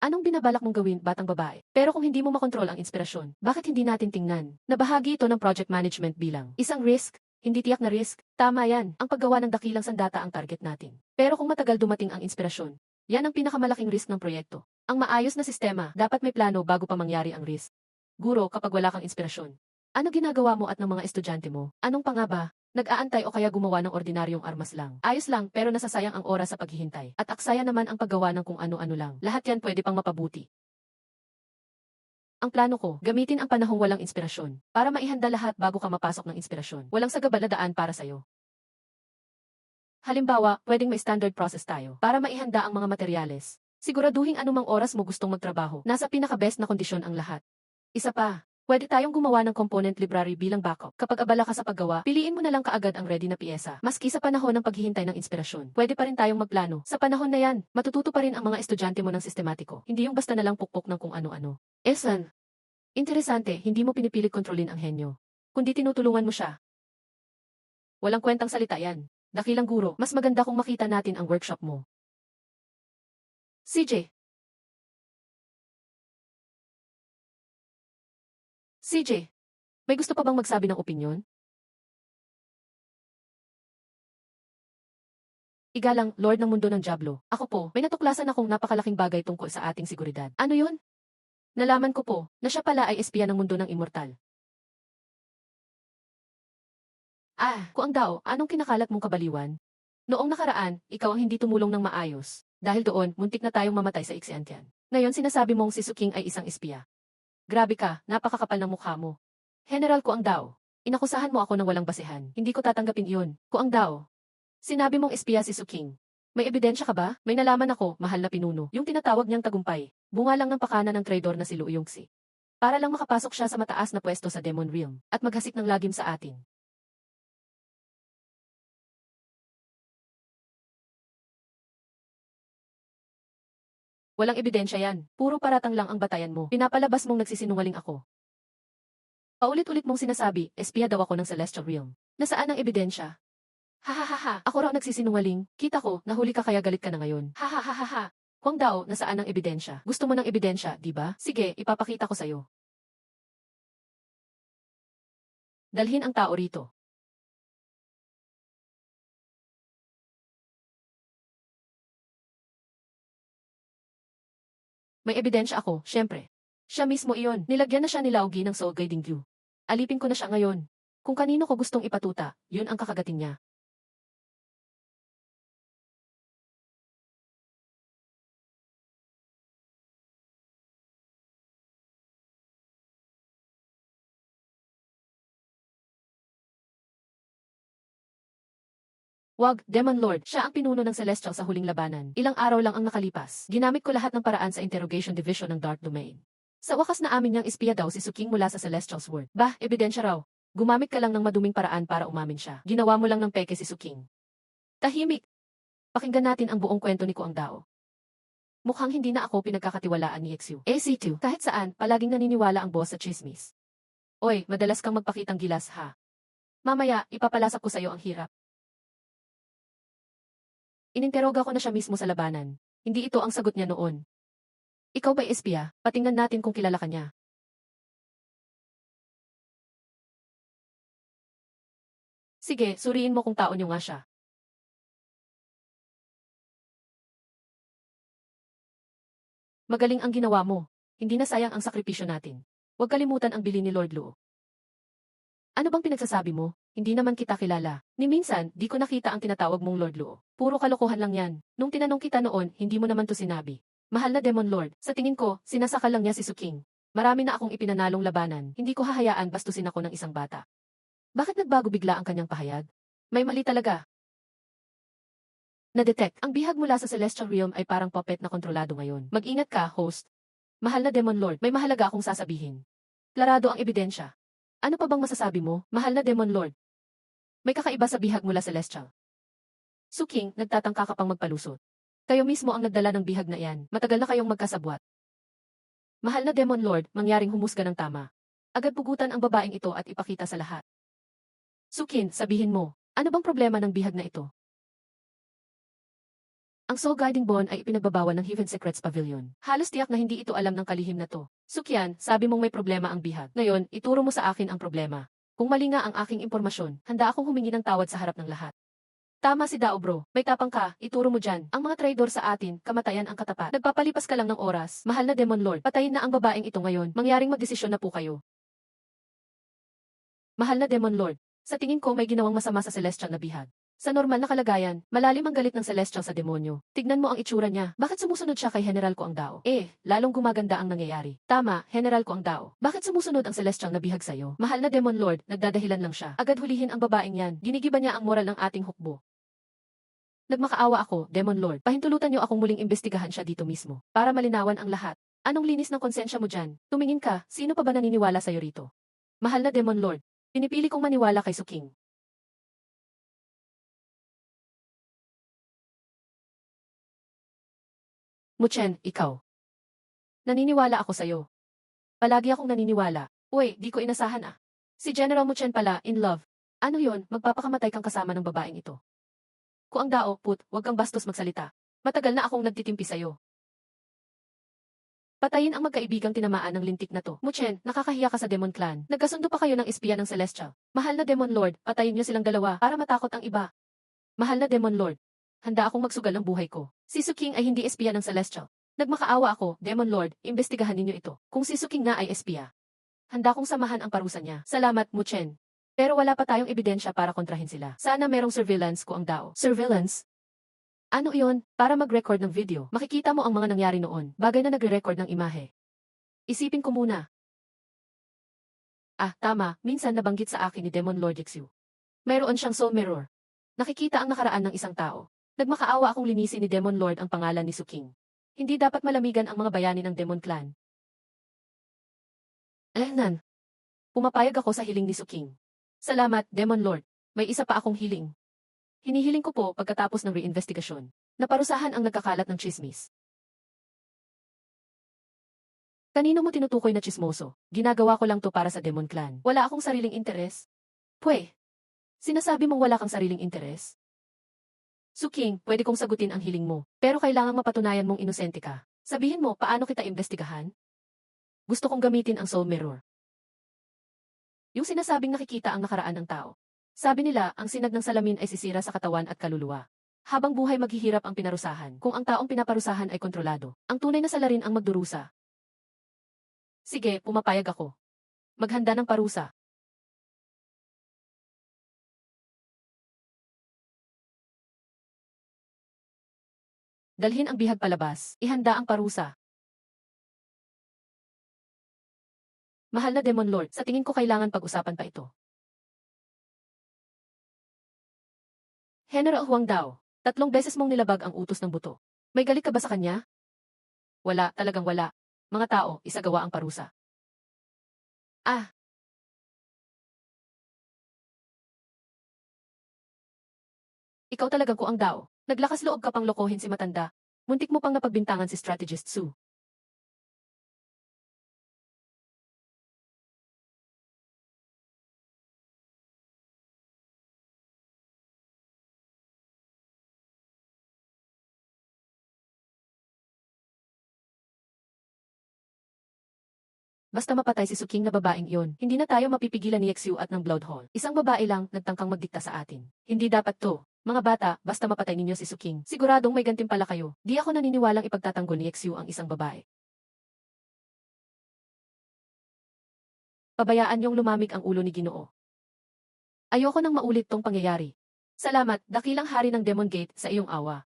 Anong binabalak mong gawin, batang babae? Pero kung hindi mo makontrol ang inspirasyon, bakit hindi natin tingnan na bahagi ito ng project management bilang isang risk? Hindi tiyak na risk. Tama yan, ang paggawa ng dakilang sandata ang target natin. Pero kung matagal dumating ang inspirasyon, yan ang pinakamalaking risk ng proyekto. Ang maayos na sistema, dapat may plano bago pa mangyari ang risk. Guro, kapag wala kang inspirasyon, ano ginagawa mo at ng mga estudyante mo? Anong pa nga ba? Nag-aantay o kaya gumawa ng ordinaryong armas lang? Ayos lang, pero nasasayang ang oras sa paghihintay. At aksaya naman ang paggawa ng kung ano-ano lang. Lahat yan pwede pang mapabuti. Ang plano ko, gamitin ang panahong walang inspirasyon para maihanda lahat bago ka mapasok ng inspirasyon. Walang sagabal na daan para sa'yo. Halimbawa, pwedeng may standard process tayo para maihanda ang mga materyales. Siguraduhin anumang oras mo gustong magtrabaho, nasa pinaka-best na kondisyon ang lahat. Isa pa, Pwede tayong gumawa ng component library bilang backup. Kapag abala ka sa paggawa, piliin mo na lang kaagad ang ready na piyesa. Maski sa panahon ng paghihintay ng inspirasyon, pwede pa rin tayong magplano. Sa panahon na yan, matututo pa rin ang mga estudyante mo ng sistematiko. Hindi yung basta na lang pukpok ng kung ano-ano. Esan, interesante, hindi mo pinipilit kontrolin ang henyo. Kundi tinutulungan mo siya. Walang kwentang salita yan. Dakilang guro, mas maganda kung makita natin ang workshop mo. CJ. CJ, may gusto pa bang magsabi ng opinyon? Igalang, Lord ng mundo ng Diablo. Ako po, may natuklasan akong napakalaking bagay tungkol sa ating seguridad. Ano yun? Nalaman ko po, na siya pala ay espiya ng mundo ng immortal. Kung ang dao, anong kinakalat mong kabaliwan? Noong nakaraan, ikaw ang hindi tumulong ng maayos. Dahil doon, muntik na tayong mamatay sa Ixiantian. Ngayon sinasabi mong si Suking ay isang espiya. Grabe ka, napakakapal ng mukha mo. General ko ang dao. Inakusahan mo ako ng walang basehan. Hindi ko tatanggapin iyon. Ko ang dao. Sinabi mong espiya si Suking. May ebidensya ka ba? May nalaman ako, mahal na pinuno. Yung tinatawag niyang tagumpay. Bunga lang ng pakana ng traidor na si Lu Yongxi. Para lang makapasok siya sa mataas na pwesto sa Demon Realm at maghasik ng lagim sa atin. Walang ebidensya yan. Puro paratang lang ang batayan mo. Pinapalabas mong nagsisinungaling ako. Paulit-ulit mong sinasabi, espiya daw ako ng Celestial Realm. Nasaan ang ebidensya? Hahaha, ako raw nagsisinungaling. Kita ko, nahuli ka kaya galit ka na ngayon. Hahaha. Kung daw, nasaan ang ebidensya? Gusto mo ng ebidensya, di ba? Sige, ipapakita ko sa'yo. Dalhin ang tao rito. May ebidensya ako, syempre. Siya mismo iyon. Nilagyan na siya ni Laogi ng soul guiding glue. Alipin ko na siya ngayon. Kung kanino ko gustong ipatuta, yun ang kakagatin niya. Wag, Demon Lord, siya ang pinuno ng Celestial sa huling labanan. Ilang araw lang ang nakalipas. Ginamit ko lahat ng paraan sa Interrogation Division ng Dark Domain. Sa wakas na amin niyang espiya daw si Suking mula sa Celestial Sword. Bah, ebidensya raw. Gumamit ka lang ng maduming paraan para umamin siya. Ginawa mo lang ng peke si Suking. Tahimik. Pakinggan natin ang buong kwento ni Kuang Dao. Mukhang hindi na ako pinagkakatiwalaan ni XU. AC2, kahit saan, palaging naniniwala ang boss sa chismis. Oy, madalas kang magpakitang gilas ha. Mamaya, ipapalasap ko sa'yo ang hirap. Ininteroga ko na siya mismo sa labanan. Hindi ito ang sagot niya noon. Ikaw ba'y espiya? Patingnan natin kung kilala ka niya. Sige, suriin mo kung tao niyo nga siya. Magaling ang ginawa mo. Hindi na sayang ang sakripisyo natin. Huwag kalimutan ang bili ni Lord Luo. Ano bang pinagsasabi mo? Hindi naman kita kilala. Ni minsan, di ko nakita ang tinatawag mong Lord Luo. Puro kalokohan lang yan. Nung tinanong kita noon, hindi mo naman to sinabi. Mahal na Demon Lord, sa tingin ko, sinasakal lang niya si Suking. Marami na akong ipinanalong labanan, hindi ko hahayaan bastusin ako ng isang bata. Bakit nagbago bigla ang kanyang pahayag? May mali talaga. Na-detect, ang bihag mula sa Celestial Realm ay parang puppet na kontrolado ngayon. Mag-ingat ka, host. Mahal na Demon Lord, may mahalaga akong sasabihin. Klarado ang ebidensya. Ano pa bang masasabi mo, mahal na Demon Lord? May kakaiba sa bihag mula Celestial. Suking, nagtatangka ka pang magpalusot. Kayo mismo ang nagdala ng bihag na iyan. Matagal na kayong magkasabwat. Mahal na Demon Lord, mangyaring humusga ng tama. Agad pugutan ang babaeng ito at ipakita sa lahat. Sukin, sabihin mo, ano bang problema ng bihag na ito? Ang Soul Guiding Bond ay ipinagbabawal ng Heaven Secrets Pavilion. Halos tiyak na hindi ito alam ng kalihim na to. Sukyan, sabi mong may problema ang bihag. Ngayon, ituro mo sa akin ang problema. Kung mali nga ang aking impormasyon, handa akong humingi ng tawad sa harap ng lahat. Tama si Dao bro, may tapang ka, ituro mo dyan. Ang mga traidor sa atin, kamatayan ang katapat. Nagpapalipas ka lang ng oras. Mahal na Demon Lord, patayin na ang babaeng ito ngayon. Mangyaring magdesisyon na po kayo. Mahal na Demon Lord, sa tingin ko may ginawang masama sa Celestial na bihag. Sa normal na kalagayan, malalim ang galit ng Celestial sa demonyo. Tignan mo ang itsura niya. Bakit sumusunod siya kay General Ko ang Dao? Lalong gumaganda ang nangyayari. Tama, General Ko ang Dao. Bakit sumusunod ang Celestial na bihag sa'yo? Mahal na Demon Lord, nagdadahilan lang siya. Agad hulihin ang babaeng yan. Ginigiba niya ang moral ng ating hukbo. Nagmakaawa ako, Demon Lord. Pahintulutan niyo akong muling imbestigahan siya dito mismo. Para malinawan ang lahat. Anong linis ng konsensya mo dyan? Tumingin ka, sino pa ba naniniwala sa'yo rito? Mahal na Demon Lord, pinipili kong maniwala kay Suking. Muchen, ikaw. Naniniwala ako sa'yo. Palagi akong naniniwala. Uy, di ko inasahan ah. Si General Muchen pala, in love. Ano yon? Magpapakamatay kang kasama ng babaeng ito. Kung ang dao, put, wag kang bastos magsalita. Matagal na akong nagtitimpi sa'yo. Patayin ang magkaibigang tinamaan ng lintik na to. Muchen, nakakahiya ka sa Demon Clan. Nagkasundo pa kayo ng espiya ng Celestial. Mahal na Demon Lord, patayin niyo silang dalawa para matakot ang iba. Mahal na Demon Lord, handa akong magsugal ng buhay ko. Si Suking ay hindi espiya ng Celestial. Nagmakaawa ako, Demon Lord, imbestigahan ninyo ito. Kung si Suking nga ay espiya, handa kong samahan ang parusa niya. Salamat, Muchen. Pero wala pa tayong ebidensya para kontrahin sila. Sana merong surveillance ko ang dao. Surveillance? Ano iyon? Para mag-record ng video. Makikita mo ang mga nangyari noon. Bagay na nagre-record ng imahe. Isipin ko muna. Ah, tama. Minsan nabanggit sa akin ni Demon Lord Yexu. Mayroon siyang soul mirror. Nakikita ang nakaraan ng isang tao. Nagmakaawa akong linisin ni Demon Lord ang pangalan ni Suking. Hindi dapat malamigan ang mga bayani ng Demon Clan. Nan. Pumapayag ako sa hiling ni Suking. Salamat, Demon Lord. May isa pa akong hiling. Hinihiling ko po pagkatapos ng reinvestigasyon. Naparusahan ang nagkakalat ng chismis. Kanino mo tinutukoy na chismoso? Ginagawa ko lang to para sa Demon Clan. Wala akong sariling interes. Pwe, sinasabi mong wala kang sariling interes? Suking, pwede kong sagutin ang hiling mo. Pero kailangang mapatunayan mong inosente ka. Sabihin mo, paano kita imbestigahan? Gusto kong gamitin ang soul mirror. Yung sinasabing nakikita ang nakaraan ng tao. Sabi nila, ang sinag ng salamin ay sisira sa katawan at kaluluwa. Habang buhay maghihirap ang pinarusahan. Kung ang taong pinaparusahan ay kontrolado, ang tunay na salarin ang magdurusa. Sige, pumapayag ako. Maghanda ng parusa. Dalhin ang bihag palabas. Ihanda ang parusa. Mahal na Demon Lord, sa tingin ko kailangan pag-usapan pa ito. General Huang Dao, 3 beses mong nilabag ang utos ng buto. May galit ka ba sa kanya? Wala, talagang wala. Mga tao, isagawa ang parusa. Ah, ikaw talagang kuang Dao. Naglakas loob ka pang lokohin si matanda. Muntik mo pang napagbintangan si Strategist Su. Basta mapatay si Suking na babaeng iyon, hindi na tayo mapipigilan ni Yexu at ng Bloodhall. Isang babae lang, nagtangkang magdikta sa atin. Hindi dapat to. Mga bata, basta mapatay ninyo si Suking. Siguradong may gantimpala kayo. Di ako naniniwalang ipagtatanggol ni Yexu ang isang babae. Pabayaan niyong lumamig ang ulo ni Ginoo. Ayoko nang maulit tong pangyayari. Salamat, dakilang hari ng Demon Gate, sa iyong awa.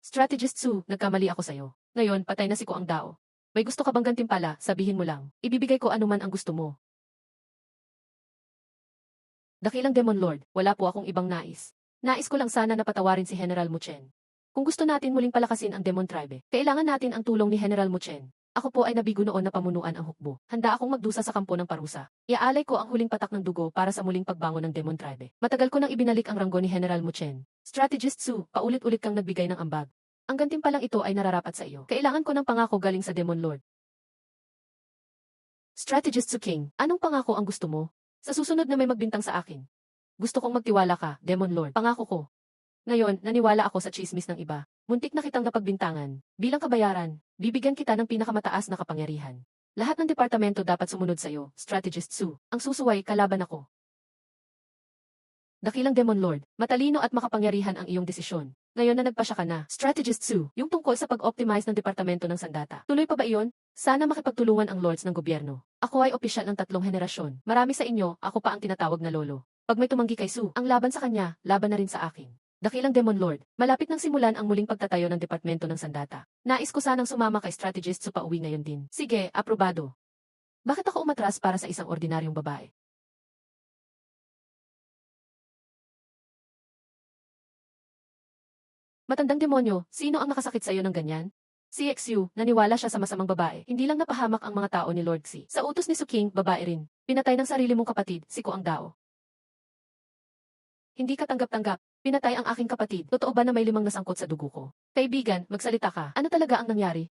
Strategist Su, nagkamali ako sa'yo. Ngayon, patay na si Kuang Dao. May gusto ka bang gantimpala, sabihin mo lang. Ibibigay ko anuman ang gusto mo. Dakilang Demon Lord, wala po akong ibang nais. Nais ko lang sana na patawarin si General Muchen. Kung gusto natin muling palakasin ang Demon Tribe, kailangan natin ang tulong ni General Muchen. Ako po ay nabigo noon na pamunuan ang hukbo. Handa akong magdusa sa kampo ng parusa. Iaalay ko ang huling patak ng dugo para sa muling pagbangon ng Demon Tribe. Matagal ko nang ibinalik ang ranggo ni General Muchen. Strategist Su, paulit-ulit kang nagbigay ng ambag. Ang gantimpalang ito ay nararapat sa iyo. Kailangan ko ng pangako galing sa Demon Lord. Strategist Su King, anong pangako ang gusto mo? Sa susunod na may magbintang sa akin. Gusto kong magtiwala ka, Demon Lord. Pangako ko. Ngayon, naniwala ako sa chismis ng iba. Muntik na kitang napagbintangan. Bilang kabayaran, bibigyan kita ng pinakamataas na kapangyarihan. Lahat ng departamento dapat sumunod sa iyo, Strategist Su. Ang susuway, kalaban ako. Dakilang Demon Lord, matalino at makapangyarihan ang iyong desisyon. Ngayon na nagpasya ka na, Strategist Su, yung tungkol sa pag-optimize ng departamento ng sandata. Tuloy pa ba iyon? Sana makipagtulungan ang lords ng gobyerno. Ako ay opisyal ng 3 henerasyon. Marami sa inyo, ako pa ang tinatawag na lolo. Pag may tumanggi kay Su, ang laban sa kanya, laban na rin sa akin. Dakilang Demon Lord, malapit nang simulan ang muling pagtatayo ng departamento ng sandata. Nais ko sanang sumama kay Strategist Su pauwi ngayon din. Sige, aprobado. Bakit ako umatras para sa isang ordinaryong babae? Matandang demonyo, sino ang nakasakit sa iyo ng ganyan? Si Xu, naniwala siya sa masamang babae. Hindi lang napahamak ang mga tao ni Lord Xi. Sa utos ni Su King, babae rin. Pinatay ng sarili mong kapatid, si Ko ang Dao. Hindi ka tanggap-tanggap. Pinatay ang aking kapatid. Totoo ba na may 5 nasangkot sa dugo ko? Kaibigan, magsalita ka. Ano talaga ang nangyari?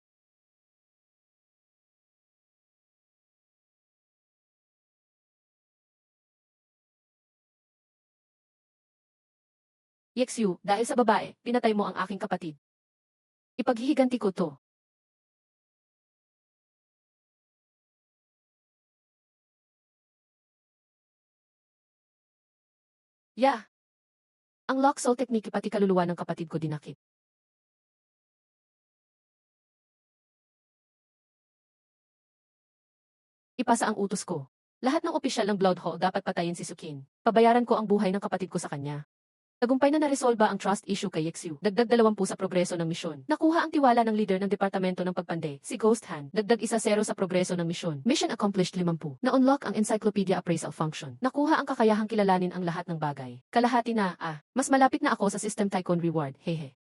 Xu, dahil sa babae, pinatay mo ang aking kapatid. Ipaghihiganti ko to. Yeah. Ang lock soul technique pati kaluluwa ng kapatid ko dinakip. Ipasa ang utos ko. Lahat ng opisyal ng Blood Hall dapat patayin si Sukin. Pabayaran ko ang buhay ng kapatid ko sa kanya. Tagumpay na naresolba ang trust issue kay Xu. Dagdag 20 sa progreso ng misyon. Nakuha ang tiwala ng leader ng Departamento ng Pagpande, si Ghost Hand. Dagdag 1-0 sa progreso ng misyon. Mission accomplished 50. Na-unlock ang Encyclopedia Appraisal Function. Nakuha ang kakayahang kilalanin ang lahat ng bagay. Kalahati na, mas malapit na ako sa System Tycoon Reward, hehe.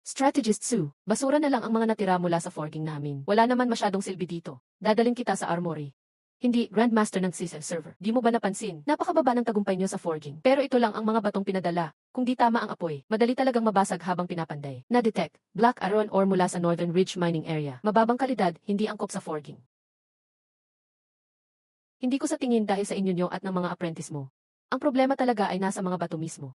Strategist Su, basura na lang ang mga natira mula sa forging namin. Wala naman masyadong silbi dito. Dadaling kita sa armory. Hindi, Grandmaster ng CSL server. Di mo ba napansin? Napakababa ng tagumpay niyo sa forging. Pero ito lang ang mga batong pinadala. Kung di tama ang apoy, madali talagang mabasag habang pinapanday. Na-detect, black iron ore mula sa Northern Ridge Mining Area. Mababang kalidad, hindi angkop sa forging. Hindi ko sa tingin dahil sa inyo nyo at ng mga apprentice mo. Ang problema talaga ay nasa mga bato mismo.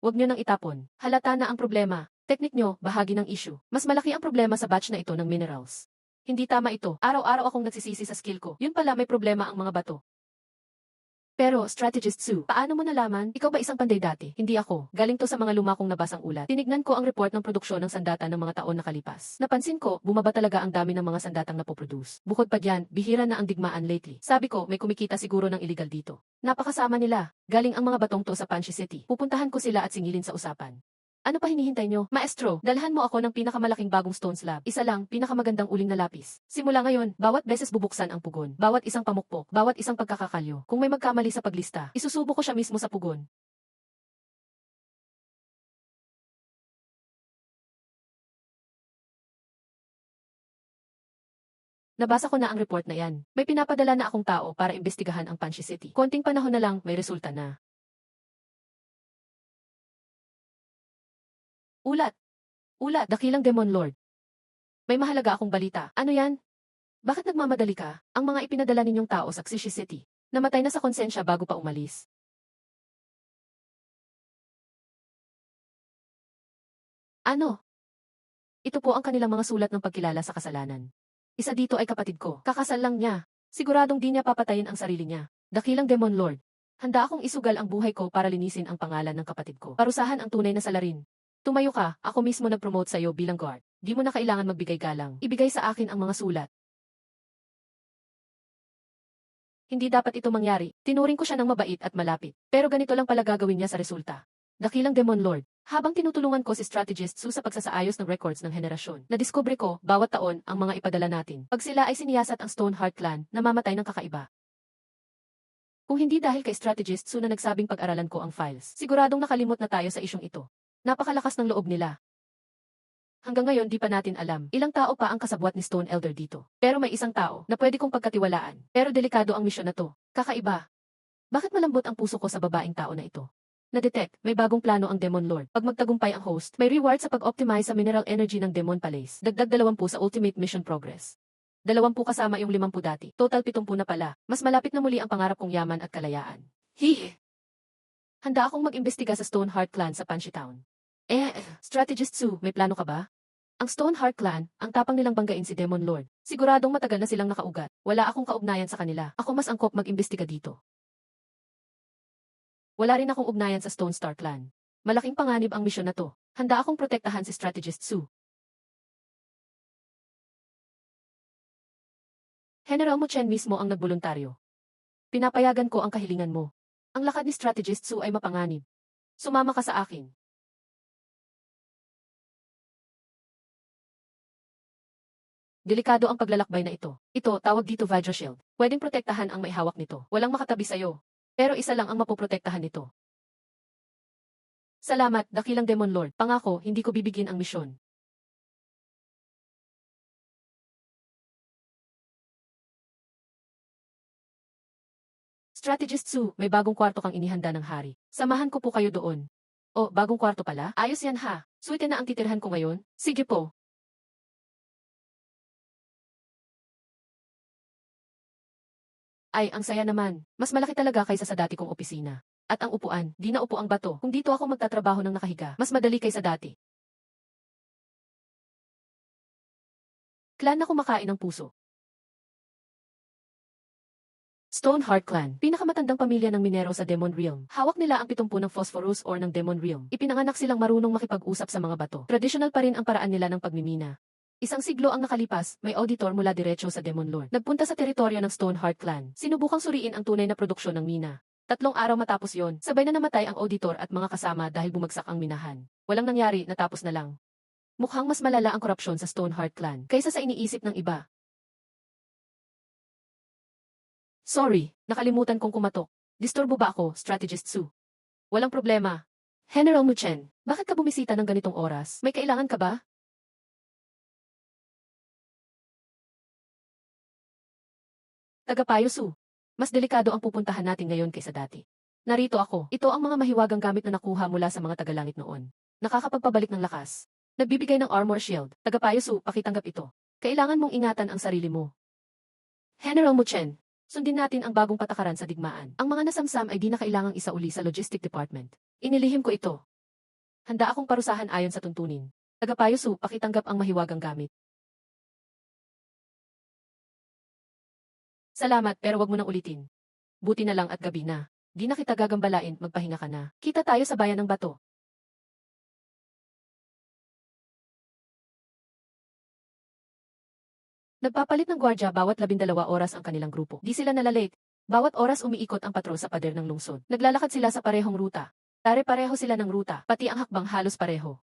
Huwag nyo nang itapon. Halata na ang problema. Teknik nyo, bahagi ng issue. Mas malaki ang problema sa batch na ito ng minerals. Hindi tama ito. Araw-araw akong nagsisisi sa skill ko. Yun pala may problema ang mga bato. Pero, Strategist Su, paano mo nalaman? Ikaw ba isang panday dati? Hindi ako. Galing to sa mga luma kong nabasang ulat. Tinignan ko ang report ng produksyon ng sandata ng mga taon nakalipas. Napansin ko, bumaba talaga ang dami ng mga sandatang napoproduce. Bukod pa diyan, bihira na ang digmaan lately. Sabi ko, may kumikita siguro ng illegal dito. Napakasama nila. Galing ang mga batong to sa Panchi City. Pupuntahan ko sila at singilin sa usapan. Ano pa hinihintay nyo? Maestro, dalhan mo ako ng pinakamalaking bagong stone slab. Isa lang, pinakamagandang uling na lapis. Simula ngayon, bawat beses bubuksan ang pugon. Bawat isang pamukpok, bawat isang pagkakakalyo. Kung may magkamali sa paglista, isusubo ko siya mismo sa pugon. Nabasa ko na ang report na yan. May pinapadala na akong tao para imbestigahan ang Panchi City. Konting panahon na lang, may resulta na. Ulat! Ulat! Dakilang Demon Lord. May mahalaga akong balita. Ano yan? Bakit nagmamadali ka? Ang mga ipinadala ninyong tao sa Xishi City. Namatay na sa konsensya bago pa umalis. Ano? Ito po ang kanilang mga sulat ng pagkilala sa kasalanan. Isa dito ay kapatid ko. Kakasal lang niya. Siguradong di niya papatayin ang sarili niya. Dakilang Demon Lord. Handa akong isugal ang buhay ko para linisin ang pangalan ng kapatid ko. Parusahan ang tunay na salarin. Tumayo ka, ako mismo nag-promote sa'yo bilang guard. Di mo na kailangan magbigay galang. Ibigay sa akin ang mga sulat. Hindi dapat ito mangyari. Tinuring ko siya ng mabait at malapit. Pero ganito lang pala gagawin niya sa resulta. Dakilang Demon Lord. Habang tinutulungan ko si Strategist Su sa pagsasaayos ng records ng henerasyon, nadiskubre ko, bawat taon, ang mga ipadala natin. Pag sila ay siniyasat ang Stoneheart Clan, namamatay ng kakaiba. Kung hindi dahil kay Strategist Su na nagsabing pag-aralan ko ang files, siguradong nakalimot na tayo sa isyong ito. Napakalakas ng loob nila. Hanggang ngayon di pa natin alam, ilang tao pa ang kasabwat ni Stone Elder dito. Pero may isang tao na pwede kong pagkatiwalaan. Pero delikado ang misyon na to. Kakaiba. Bakit malambot ang puso ko sa babaeng tao na ito? Na-detect, may bagong plano ang Demon Lord. Pag magtagumpay ang host, may reward sa pag-optimize sa mineral energy ng Demon Palace. Dagdag 20 sa Ultimate Mission Progress. 20 kasama yung 50 dati. Total 70 na pala. Mas malapit na muli ang pangarap kong yaman at kalayaan. Hihi! Handa akong mag-imbestiga sa Stoneheart Clan sa Panchi Town. Strategist Su, may plano ka ba? Ang Stoneheart Clan, ang tapang nilang banggain si Demon Lord. Siguradong matagal na silang nakaugat. Wala akong kaugnayan sa kanila. Ako mas angkop mag-imbestiga dito. Wala rin akong ugnayan sa Stone Star Clan. Malaking panganib ang misyon na to. Handa akong protektahan si Strategist Su. General Mo Chen mismo ang nagboluntaryo. Pinapayagan ko ang kahilingan mo. Ang lakad ni Strategist Su ay mapanganib. Sumama ka sa akin. Delikado ang paglalakbay na ito. Ito, tawag dito Vajra Shield. Pwedeng protektahan ang maihawak nito. Walang makatabi sa'yo. Pero isa lang ang mapoprotektahan nito. Salamat, dakilang Demon Lord. Pangako, hindi ko bibigyan ang misyon. Strategist Su, may bagong kwarto kang inihanda ng hari. Samahan ko po kayo doon. Oh, bagong kwarto pala? Ayos yan ha. Suite na ang titirhan ko ngayon? Sige po. Ay, ang saya naman. Mas malaki talaga kaysa sa dati kong opisina. At ang upuan, di na upo ang bato. Kung dito ako magtatrabaho ng nakahiga, mas madali kaysa dati. Clan na kumakain ng puso. Stoneheart Clan, pinakamatandang pamilya ng minero sa Demon Realm. Hawak nila ang 70 ng Phosphorus ore ng Demon Realm. Ipinanganak silang marunong makipag-usap sa mga bato. Traditional pa rin ang paraan nila ng pagmimina. Isang siglo ang nakalipas, may auditor mula diretso sa Demon Lord. Nagpunta sa teritoryo ng Stoneheart Clan. Sinubukang suriin ang tunay na produksyon ng mina. 3 araw matapos yon, sabay na namatay ang auditor at mga kasama dahil bumagsak ang minahan. Walang nangyari, natapos na lang. Mukhang mas malala ang korupsyon sa Stoneheart Clan kaysa sa iniisip ng iba. Sorry, nakalimutan kong kumatok. Disturbo ba ako, Strategist Su? Walang problema. General Muchen, bakit ka bumisita ng ganitong oras? May kailangan ka ba? Tagapayo Su. Mas delikado ang pupuntahan natin ngayon kaysa dati. Narito ako. Ito ang mga mahiwagang gamit na nakuha mula sa mga tagalangit noon. Nakakapagpabalik ng lakas. Nagbibigay ng armor shield. Tagapayo Su, pakitanggap ito. Kailangan mong ingatan ang sarili mo. General Muchen, sundin natin ang bagong patakaran sa digmaan. Ang mga nasamsam ay di na kailangang isauli sa Logistic Department. Inilihim ko ito. Handa akong parusahan ayon sa tuntunin. Tagapayo Su, pakitanggap ang mahiwagang gamit. Salamat pero wag mo nang ulitin. Buti na lang at gabi na. Di na kita gagambalain, magpahinga ka na. Kita tayo sa bayan ng bato. Nagpapalit ng gwardya bawat 12 oras ang kanilang grupo. Di sila nalalate. Bawat oras umiikot ang patrol sa pader ng lungsod. Naglalakad sila sa parehong ruta. Pare-pareho sila ng ruta, pati ang hakbang halos pareho.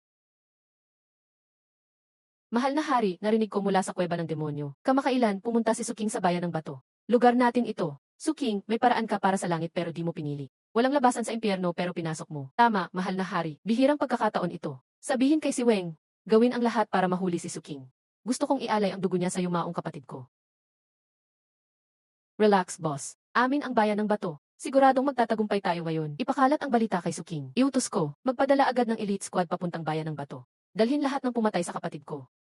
Mahal na hari, narinig ko mula sa kuweba ng demonyo. Kamakailan, pumunta si Suking sa bayan ng bato. Lugar natin ito. Suking, may paraan ka para sa langit pero di mo pinili. Walang labasan sa impyerno pero pinasok mo. Tama, mahal na hari. Bihirang pagkakataon ito. Sabihin kay si Weng, gawin ang lahat para mahuli si Suking. Gusto kong ialay ang dugo niya sa yumaong kapatid ko. Relax, boss. Amin ang bayan ng bato. Siguradong magtatagumpay tayo ngayon. Ipakalat ang balita kay Suking. Iutos ko, magpadala agad ng elite squad papuntang bayan ng bato. Dalhin lahat ng pumatay sa kapatid ko.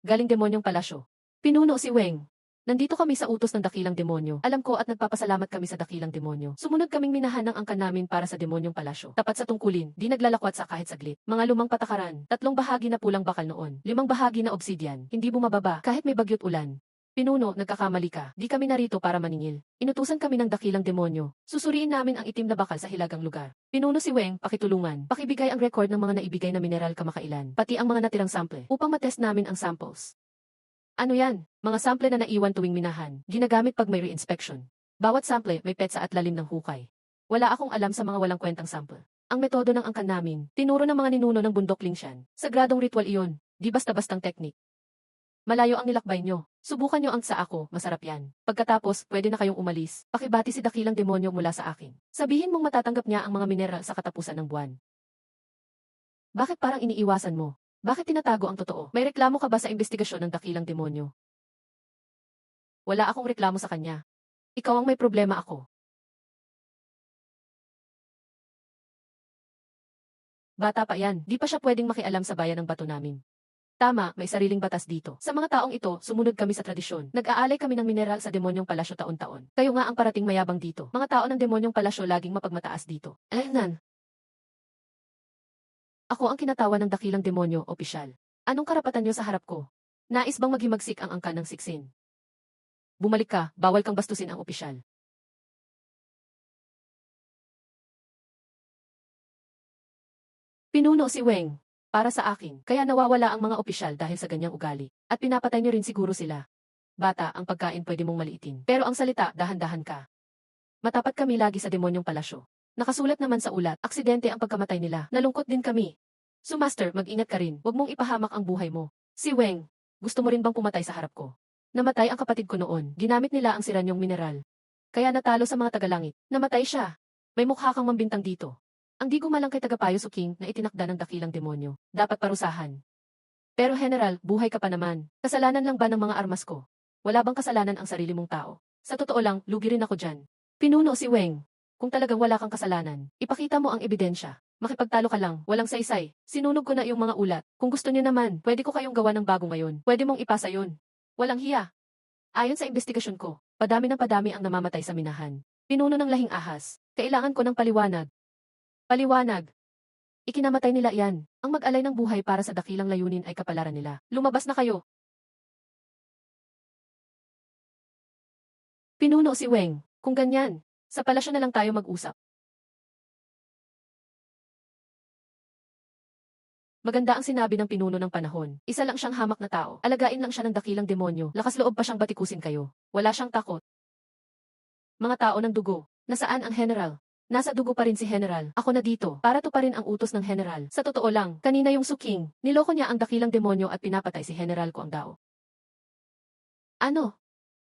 Galing demonyong palasyo. Pinuno si Weng. Nandito kami sa utos ng dakilang demonyo. Alam ko at nagpapasalamat kami sa dakilang demonyo. Sumunod kaming minahan ng angkan namin para sa demonyong palasyo. Tapat sa tungkulin, di naglalakwat sa kahit saglit. Mga lumang patakaran, 3 bahagi na pulang bakal noon, 5 bahagi na obsidian, hindi bumababa kahit may bagyo't ulan. Pinuno, nagkakamali ka. Di kami narito para maningil. Inutusan kami ng dakilang demonyo. Susuriin namin ang itim na bakal sa hilagang lugar. Pinuno si Weng, pakitulungan. Pakibigay ang record ng mga naibigay na mineral kamakailan, pati ang mga natirang sample, upang matest namin ang samples. Ano yan? Mga sample na naiwan tuwing minahan, ginagamit pag may re-inspection. Bawat sample may petsa at lalim ng hukay. Wala akong alam sa mga walang kwentang sample. Ang metodo ng angkan namin, tinuro ng mga ninuno ng bundok Lingshan. Sagradong ritual iyon, di basta-bastang teknik. Malayo ang nilakbay nyo. Subukan nyo ang sa ako, masarap yan. Pagkatapos, pwede na kayong umalis. Pakibati si dakilang demonyo mula sa akin. Sabihin mong matatanggap niya ang mga mineral sa katapusan ng buwan. Bakit parang iniiwasan mo? Bakit tinatago ang totoo? May reklamo ka ba sa investigasyon ng dakilang demonyo? Wala akong reklamo sa kanya. Ikaw ang may problema ako. Bata pa yan, di pa siya pwedeng makialam sa bayan ng bato namin. Tama, may sariling batas dito. Sa mga taong ito, sumunod kami sa tradisyon. Nag-aalay kami ng mineral sa demonyong palasyo taon-taon. Kayo nga ang parating mayabang dito. Mga tao ng demonyong palasyo laging mapagmataas dito. Nan. Ako ang kinatawan ng dakilang demonyo, opisyal. Anong karapatan niyo sa harap ko? Nais bang maghimagsik ang angkan ng siksin? Bumalik ka, bawal kang bastusin ang opisyal. Pinuno si Weng. Para sa akin, kaya nawawala ang mga opisyal dahil sa ganyang ugali. At pinapatay niyo rin siguro sila. Bata, ang pagkain pwede mong maliitin. Pero ang salita, dahan-dahan ka. Matapat kami lagi sa demonyong palasyo. Nakasulat naman sa ulat, aksidente ang pagkamatay nila. Nalungkot din kami. So Master, mag-ingat ka rin. Huwag mong ipahamak ang buhay mo. Si Weng, gusto mo rin bang pumatay sa harap ko? Namatay ang kapatid ko noon. Ginamit nila ang siranyong mineral. Kaya natalo sa mga tagalangit. Namatay siya. May mukha kang mambintang dito. Ang di gumalang kay tagapayo Su King na itinakda ng dakilang demonyo. Dapat parusahan. Pero General, buhay ka pa naman. Kasalanan lang ba ng mga armas ko? Wala bang kasalanan ang sarili mong tao? Sa totoo lang, lugi rin ako dyan. Pinuno si Weng. Kung talagang wala kang kasalanan, ipakita mo ang ebidensya. Makipagtalo ka lang, walang saysay. Sinunog ko na yung mga ulat. Kung gusto niyo naman, pwede ko kayong gawa ng bago ngayon. Pwede mong ipasa yun. Walang hiya. Ayon sa investigasyon ko, padami ng padami ang namamatay sa minahan. Pinuno ng lahing ahas. Kailangan ko ng paliwanag. Paliwanag. Ikinamatay nila yan. Ang mag-alay ng buhay para sa dakilang layunin ay kapalaran nila. Lumabas na kayo. Pinuno si Weng. Kung ganyan, sa palasyo na lang tayo mag-usap. Maganda ang sinabi ng pinuno ng panahon. Isa lang siyang hamak na tao. Alagain lang siya ng dakilang demonyo. Lakas loob pa siyang batikusin kayo. Wala siyang takot. Mga tao ng dugo. Nasaan ang general? Nasa dugo pa rin si General. Ako na dito, para to pa rin ang utos ng General. Sa totoo lang, kanina yung Su King, niloko niya ang dakilang demonyo at pinapatay si General ko ang dao. Ano?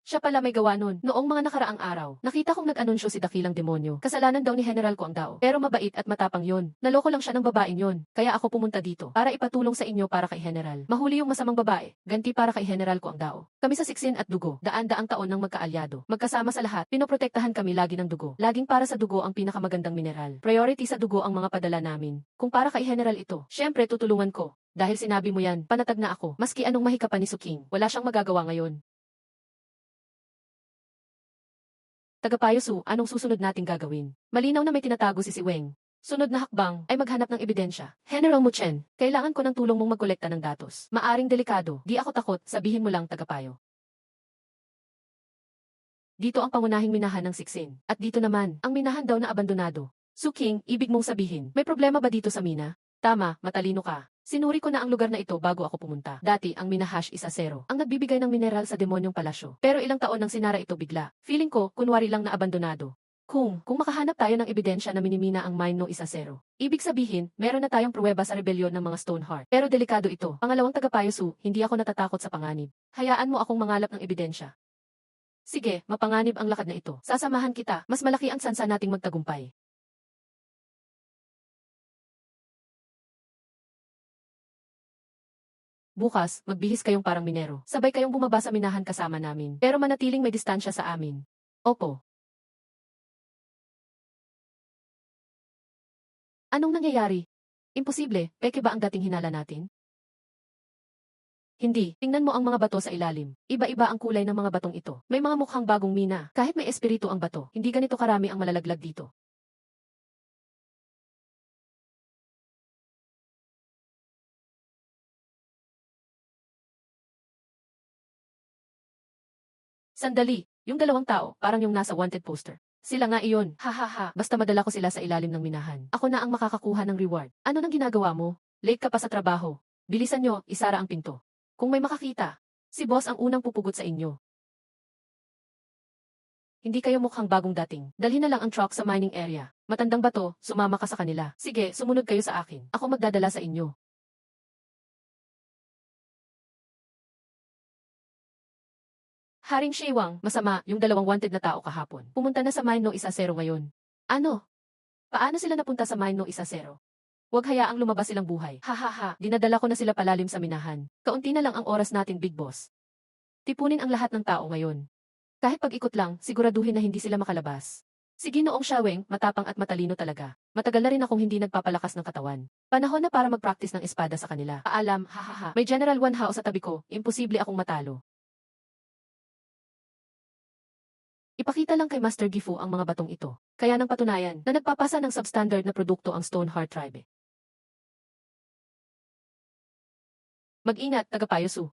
Siya pala may gawa nun. Noong mga nakaraang araw, nakita kong nag-anunsyo si dakilang demonyo. Kasalanan daw ni General ko ang dao. Pero mabait at matapang yon. Naloko lang siya ng babaeng yon. Kaya ako pumunta dito para ipatulong sa inyo para kay General. Mahuli yung masamang babae. Ganti para kay General ko ang dao. Kami sa Siksin at Dugo, daan-daang taon ng magkaalyado. Magkasama sa lahat, pinoprotektahan kami lagi ng dugo. Laging para sa dugo ang pinakamagandang mineral. Priority sa dugo ang mga padala namin. Kung para kay General ito, syempre tutulungan ko. Dahil sinabi mo yan, panatag na ako. Maski anong mahika pa ni Su King, wala siyang magagawa ngayon. Tagapayo Su, anong susunod nating gagawin? Malinaw na may tinatago si Weng. Sunod na hakbang ay maghanap ng ebidensya. General Muchen, kailangan ko ng tulong mong magkolekta ng datos. Maaring delikado, di ako takot, sabihin mo lang tagapayo. Dito ang pangunahing minahan ng Siksin. At dito naman, ang minahan daw na abandonado. Su King, ibig mong sabihin, may problema ba dito sa mina? Tama, matalino ka. Sinuri ko na ang lugar na ito bago ako pumunta. Dati, ang Minahash is Acero, ang nagbibigay ng mineral sa demonyong palasyo. Pero ilang taon nang sinara ito bigla. Feeling ko, kunwari lang na abandonado. Kung makahanap tayo ng ebidensya na minimina ang mine no is Acero, ibig sabihin, meron na tayong pruweba sa rebelyon ng mga Stoneheart. Pero delikado ito. Pangalawang tagapayo Su, hindi ako natatakot sa panganib. Hayaan mo akong mangalap ng ebidensya. Sige, mapanganib ang lakad na ito. Sasamahan kita, mas malaki ang sansa nating magtagumpay. Bukas, magbihis kayong parang minero. Sabay kayong bumaba sa minahan kasama namin. Pero manatiling may distansya sa amin. Opo. Anong nangyayari? Imposible, peke ba ang dating hinala natin? Hindi, tingnan mo ang mga bato sa ilalim. Iba-iba ang kulay ng mga batong ito. May mga mukhang bagong mina. Kahit may espiritu ang bato, hindi ganito karami ang malalaglag dito. Sandali, yung dalawang tao, parang yung nasa wanted poster. Sila nga iyon, ha ha ha, basta madala ko sila sa ilalim ng minahan. Ako na ang makakakuha ng reward. Ano nang ginagawa mo? Late ka pa sa trabaho. Bilisan nyo, isara ang pinto. Kung may makakita, si boss ang unang pupugot sa inyo. Hindi kayo mukhang bagong dating. Dalhin na lang ang truck sa mining area. Matandang bato, sumama ka sa kanila. Sige, sumunod kayo sa akin. Ako magdadala sa inyo. Haring Shewang, masama, yung dalawang wanted na tao kahapon. Pumunta na sa mine no isa zero ngayon. Ano? Paano sila napunta sa mine no isa zero? Huwag hayaang lumabas silang buhay. Ha ha ha, dinadala ko na sila palalim sa minahan. Kaunti na lang ang oras natin, Big Boss. Tipunin ang lahat ng tao ngayon. Kahit pag-ikot lang, siguraduhin na hindi sila makalabas. Si Ginoong Shaweng, matapang at matalino talaga. Matagal na rin akong hindi nagpapalakas ng katawan. Panahon na para mag-practice ng espada sa kanila. Paalam, ha ha ha. May General Wan Hao sa tabi ko, imposible akong matalo. Ipakita lang kay Master Gifu ang mga batong ito. Kaya nang patunayan na nagpapasa ng substandard na produkto ang Stoneheart Tribe. Mag-ingat, tagapayo Su.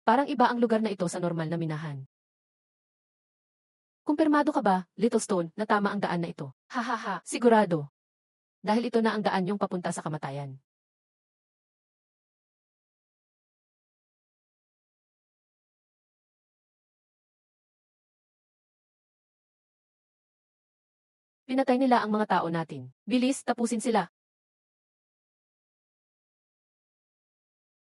Parang iba ang lugar na ito sa normal na minahan. Kumpirmado ka ba, Little Stone, na tama ang daan na ito? Ha ha ha, sigurado. Dahil ito na ang daan yung papunta sa kamatayan. Pinatay nila ang mga tao natin. Bilis, tapusin sila.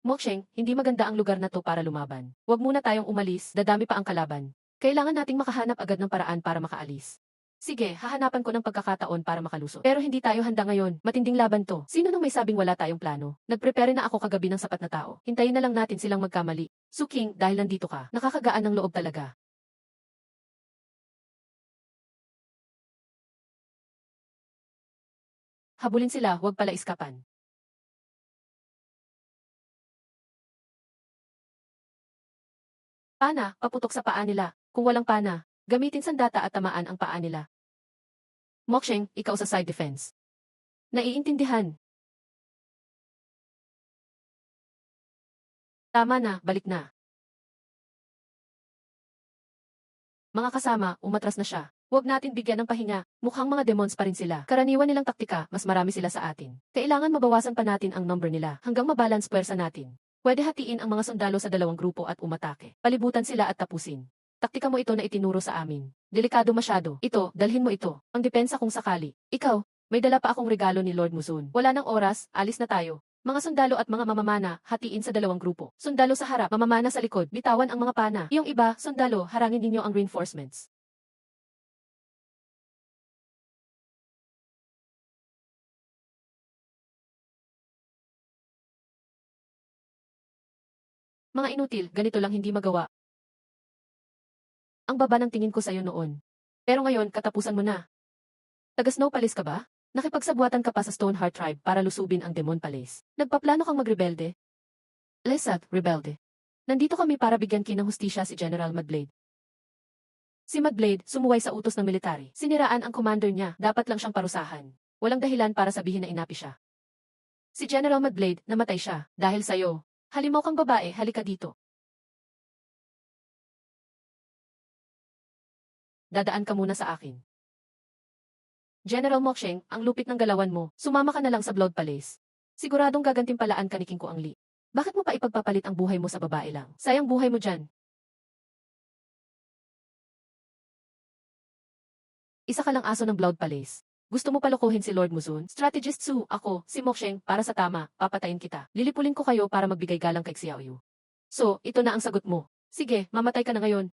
Moksheng, hindi maganda ang lugar na to para lumaban. Huwag muna tayong umalis, dadami pa ang kalaban. Kailangan nating makahanap agad ng paraan para makaalis. Sige, hahanapan ko ng pagkakataon para makalusot. Pero hindi tayo handa ngayon, matinding laban to. Sino nang may sabing wala tayong plano? Nagprepare na ako kagabi ng sapat na tao. Hintayin na lang natin silang magkamali. Suking, dahil nandito ka, nakakagaan ng loob talaga. Habulin sila, huwag pala iskapan. Pana, paputok sa paa nila. Kung walang pana, gamitin sandata at tamaan ang paa nila. Moksheng, ikaw sa side defense. Naiintindihan. Tama na, balik na. Mga kasama, umatras na siya. Huwag natin bigyan ng pahinga, mukhang mga demons pa rin sila. Karaniwan nilang taktika, mas marami sila sa atin. Kailangan mabawasan pa natin ang number nila, hanggang mabalance puwersa natin. Pwede hatiin ang mga sundalo sa dalawang grupo at umatake. Palibutan sila at tapusin. Taktika mo ito na itinuro sa amin. Delikado masyado. Ito, dalhin mo ito. Ang depensa kung sakali. Ikaw, may dala pa akong regalo ni Lord Muzun. Wala nang oras, alis na tayo. Mga sundalo at mga mamamana, hatiin sa dalawang grupo. Sundalo sa harap, mamamana sa likod, bitawan ang mga pana. Yung iba, sundalo, harangin ninyo ang reinforcements. Mga inutil, ganito lang hindi magawa. Ang baba ng tingin ko sa'yo noon. Pero ngayon, katapusan mo na. Taga Snow Palace ka ba? Nakipagsabuatan ka pa sa Stoneheart Tribe para lusubin ang Demon Palace. Nagpaplano kang magrebelde? Lesat, rebelde. Nandito kami para bigyan kinang hustisya si General Mudblade. Si Mudblade, sumuway sa utos ng military. Siniraan ang commander niya, dapat lang siyang parusahan. Walang dahilan para sabihin na inapi siya. Si General Mudblade, namatay siya, dahil sa'yo. Halimaw kang babae, halika dito. Dadaan ka muna sa akin. General Moksheng, ang lupit ng galawan mo, sumama ka na lang sa Blood Palace. Siguradong gagantimpalaan ka ni King Kuang Li. Bakit mo pa ipagpapalit ang buhay mo sa babae lang? Sayang buhay mo dyan. Isa ka lang aso ng Blood Palace. Gusto mo palokohin si Lord Muzun? Strategist Su, ako, si Moksheng, para sa tama, papatayin kita. Lilipulin ko kayo para magbigay galang kay Xiaoyu. So, ito na ang sagot mo. Sige, mamatay ka na ngayon.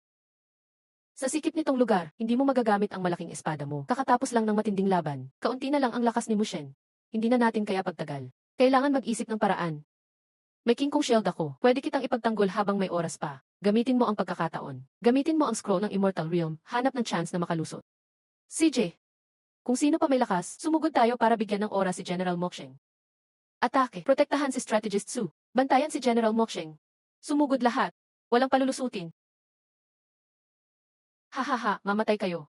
Sa sikip nitong lugar, hindi mo magagamit ang malaking espada mo. Kakatapos lang ng matinding laban, kaunti na lang ang lakas ni Mushen. Hindi na natin kaya pagtagal. Kailangan mag-isip ng paraan. May King Kong Shield ako. Pwede kitang ipagtanggol habang may oras pa. Gamitin mo ang pagkakataon. Gamitin mo ang scroll ng Immortal Realm, hanap ng chance na makalusot. CJ. Kung sino pa may lakas, sumugod tayo para bigyan ng oras si General Moksheng. Atake. Protektahan si Strategist Su. Bantayan si General Moksheng. Sumugod lahat. Walang palulusutin. Hahaha, mamatay kayo.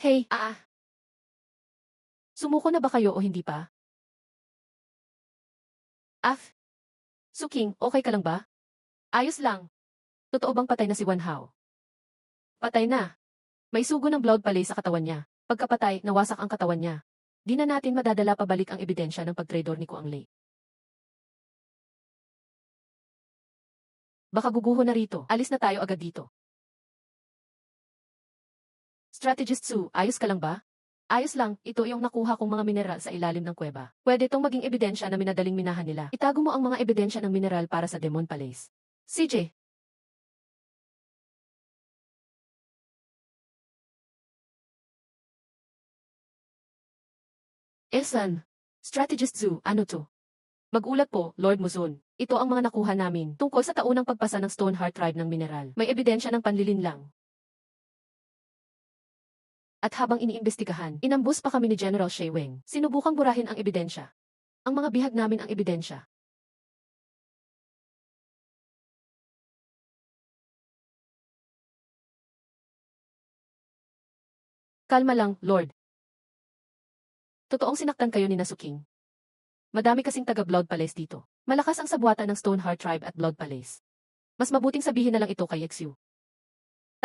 Hey, sumuko na ba kayo o hindi pa? Af, Suking, okay ka lang ba? Ayos lang. Totoo bang patay na si Wan Hao? Patay na. May sugo ng blood pala sa katawan niya. Pagkapatay, nawasak ang katawan niya. Di na natin madadala pabalik ang ebidensya ng pagtrador ni Kuang Lei. Baka guguho na rito. Alis na tayo agad dito. Strategist Su, ayos ka lang ba? Ayos lang, ito yung nakuha kong mga mineral sa ilalim ng kuweba. Pwede itong maging ebidensya na minadaling minahan nila. Itago mo ang mga ebidensya ng mineral para sa Demon Palace. CJ. Elsan. Strategist Zu, ano to? Magulat po, Lord Muzun. Ito ang mga nakuha namin tungkol sa taunang pagpasa ng Stoneheart Tribe ng mineral. May ebidensya ng panlilinlang. At habang iniimbestigahan, inambus pa kami ni General Shay Weng. Sinubukang burahin ang ebidensya. Ang mga bihag namin ang ebidensya. Kalma lang, Lord. Totoong sinaktan kayo ni Nasuking. Madami kasing taga-Blood Palace dito. Malakas ang sabuatan ng Stoneheart Tribe at Blood Palace. Mas mabuting sabihin na lang ito kay Exu.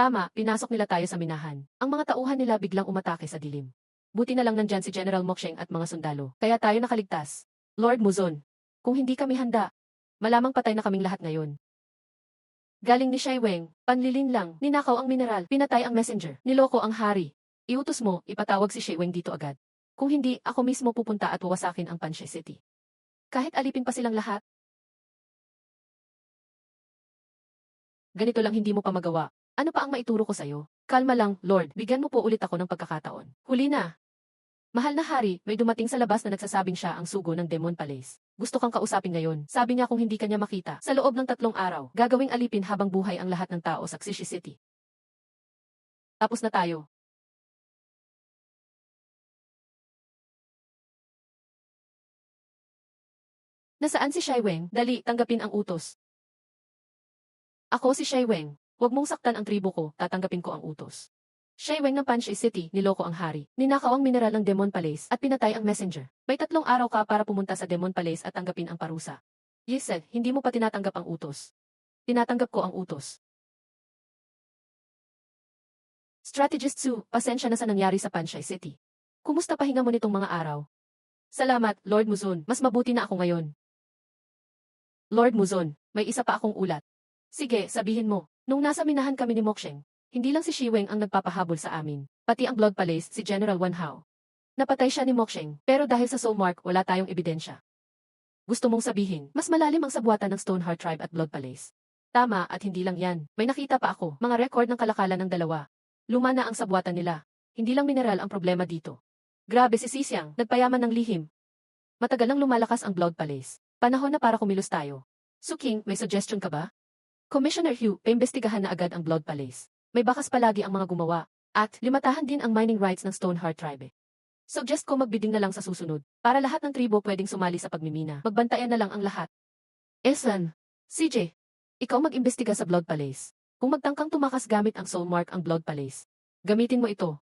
Tama, pinasok nila tayo sa minahan. Ang mga tauhan nila biglang umatake sa dilim. Buti na lang nandyan si General Moksheng at mga sundalo. Kaya tayo nakaligtas. Lord Muzon, kung hindi kami handa, Malamang patay na kaming lahat ngayon. Galing ni Shai Weng, panlilin lang, ninakaw ang mineral, pinatay ang messenger, niloko ang hari. Iutos mo, ipatawag si Shai Weng dito agad. Kung hindi, ako mismo pupunta at wawasakin ang Panshi City. Kahit alipin pa silang lahat. Ganito lang hindi mo pa magawa. Ano pa ang maituro ko sa'yo? Kalma lang, Lord, bigyan mo po ulit ako ng pagkakataon. Huli na. Mahal na hari, may dumating sa labas na nagsasabing siya ang sugo ng Demon Palace. Gusto kang kausapin ngayon. Sabi niya kung hindi kanya makita, sa loob ng 3 araw, gagawing alipin habang buhay ang lahat ng tao sa Xishi City. Tapos na tayo. Nasaan si Shai Weng? Dali, tanggapin ang utos. Ako si Shai Weng. Huwag mong saktan ang tribo ko, tatanggapin ko ang utos. Shai Weng ng Panshi City, niloko ang hari. Ninakaw ang mineral ng Demon Palace at pinatay ang messenger. May 3 araw ka para pumunta sa Demon Palace at tanggapin ang parusa. Yisel, hindi mo pa tinatanggap ang utos. Tinatanggap ko ang utos. Strategist Su, pasensya na sa nangyari sa Panshi City. Kumusta pahinga mo nitong mga araw? Salamat, Lord Muzon. Mas mabuti na ako ngayon. Lord Muzon, may isa pa akong ulat. Sige, sabihin mo. Nung nasa minahan kami ni Moksheng, hindi lang si Shiweng ang nagpapahabol sa amin, pati ang Blood Palace si General Wan Hao. Napatay siya ni Moksheng, pero dahil sa Soul Mark wala tayong ebidensya. Gusto mong sabihin, mas malalim ang sabwatan ng Stoneheart Tribe at Blood Palace. Tama at hindi lang yan, may nakita pa ako, mga record ng kalakalan ng dalawa. Luma na ang sabwatan nila. Hindi lang mineral ang problema dito. Grabe si Sisyang, nagpayaman ng lihim. Matagal nang lumalakas ang Blood Palace. Panahon na para kumilos tayo. Suking, may suggestion ka ba? Commissioner Hugh, paimbestigahan na agad ang Blood Palace. May bakas palagi ang mga gumawa. At, limatahan din ang mining rights ng Stoneheart Tribe. Suggest ko magbidding na lang sa susunod. Para lahat ng tribo pwedeng sumali sa pagmimina. Magbantayan na lang ang lahat. Esan. CJ. Ikaw mag-imbestiga sa Blood Palace. Kung magtangkang tumakas gamit ang Soul Mark ang Blood Palace, gamitin mo ito.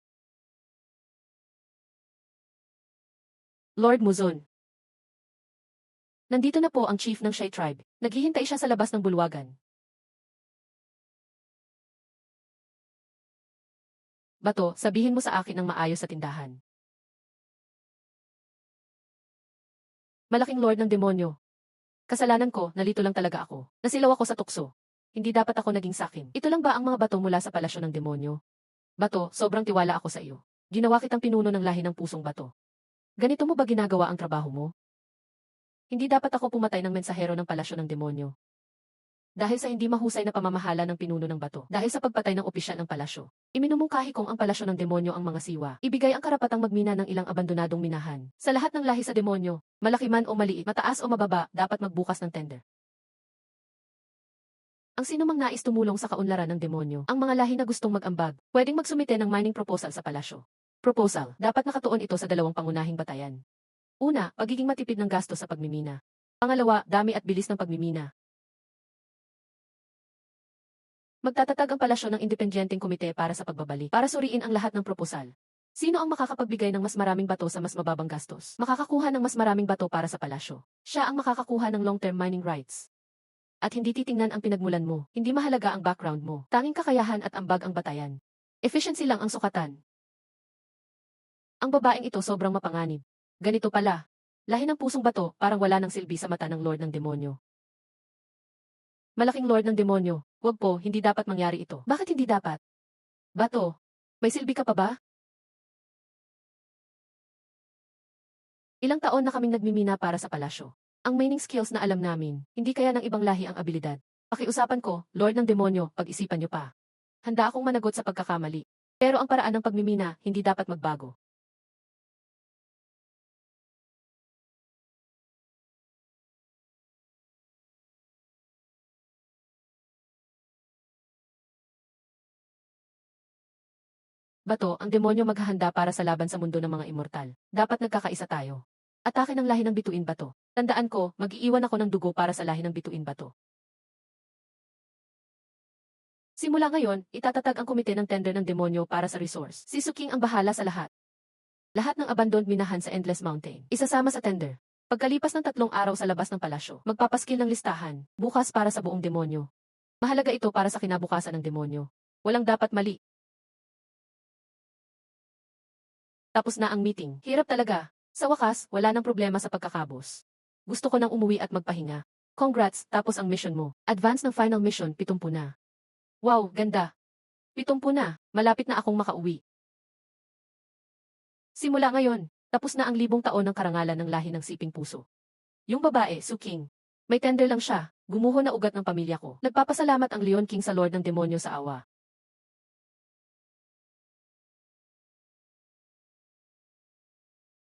Lord Muzon. Nandito na po ang chief ng Shai Tribe. Naghihintay siya sa labas ng bulwagan. Bato, sabihin mo sa akin ang maayos sa tindahan. Malaking lord ng demonyo. Kasalanan ko, nalito lang talaga ako. Nasilaw ako sa tukso. Hindi dapat ako naging sakin. Ito lang ba ang mga bato mula sa palasyo ng demonyo? Bato, sobrang tiwala ako sa iyo. Ginawa kitang pinuno ng lahi ng pusong bato. Ganito mo ba ginagawa ang trabaho mo? Hindi dapat ako pumatay ng mensahero ng palasyo ng demonyo. Dahil sa hindi mahusay na pamamahala ng pinuno ng bato. Dahil sa pagpatay ng opisyal ng palasyo. Iminumungkahi kong ang palasyo ng demonyo ang mga siwa. Ibigay ang karapatang magmina ng ilang abandonadong minahan. Sa lahat ng lahi sa demonyo, malaki man o maliit, mataas o mababa, dapat magbukas ng tender. Ang sinumang nais tumulong sa kaunlaran ng demonyo, ang mga lahi na gustong mag-ambag, pwedeng magsumite ng mining proposal sa palasyo. Proposal, dapat nakatuon ito sa 2 pangunahing batayan. Una, pagiging matipid ng gasto sa pagmimina. Pangalawa, dami at bilis ng pagmimina. Magtatatag ang palasyo ng independyenteng komite para sa pagbabalik, para suriin ang lahat ng proposal. Sino ang makakapagbigay ng mas maraming bato sa mas mababang gastos? Makakakuha ng mas maraming bato para sa palasyo. Siya ang makakakuha ng long-term mining rights. At hindi titingnan ang pinagmulan mo, hindi mahalaga ang background mo, tanging kakayahan at ambag ang batayan. Efficiency lang ang sukatan. Ang babaeng ito sobrang mapanganib. Ganito pala. Lahi ng pusong bato, parang wala ng silbi sa mata ng Lord ng Demonyo. Malaking Lord ng Demonyo. Huwag po, hindi dapat mangyari ito. Bakit hindi dapat? Bato, may silbi ka pa ba? Ilang taon na kaming nagmimina para sa palasyo. Ang mining skills na alam namin, hindi kaya ng ibang lahi ang abilidad. Pakiusapan ko, Lord ng Demonyo, pag-isipan niyo pa. Handa akong managot sa pagkakamali. Pero ang paraan ng pagmimina, hindi dapat magbago. Bato, ang demonyo maghahanda para sa laban sa mundo ng mga immortal. Dapat nagkakaisa tayo. Atake ng lahi ng bituin bato. Tandaan ko, mag-iiwan ako ng dugo para sa lahi ng bituin bato. Simula ngayon, itatatag ang komite ng tender ng demonyo para sa resource. Si Suking ang bahala sa lahat. Lahat ng abandoned minahan sa Endless Mountain, isasama sa tender. Pagkalipas ng 3 araw sa labas ng palasyo, magpapaskil ng listahan, bukas para sa buong demonyo. Mahalaga ito para sa kinabukasan ng demonyo. Walang dapat mali. Tapos na ang meeting. Hirap talaga. Sa wakas, wala nang problema sa pagkakabos. Gusto ko nang umuwi at magpahinga. Congrats, tapos ang mission mo. Advance ng final mission, 70 na. Wow, ganda. 70 na, malapit na akong makauwi. Simula ngayon, tapos na ang 1,000 taon ng karangalan ng lahi ng siping puso. Yung babae, Su King. May tender lang siya, gumuho na ugat ng pamilya ko. Nagpapasalamat ang Leon King sa Lord ng demonyo sa awa.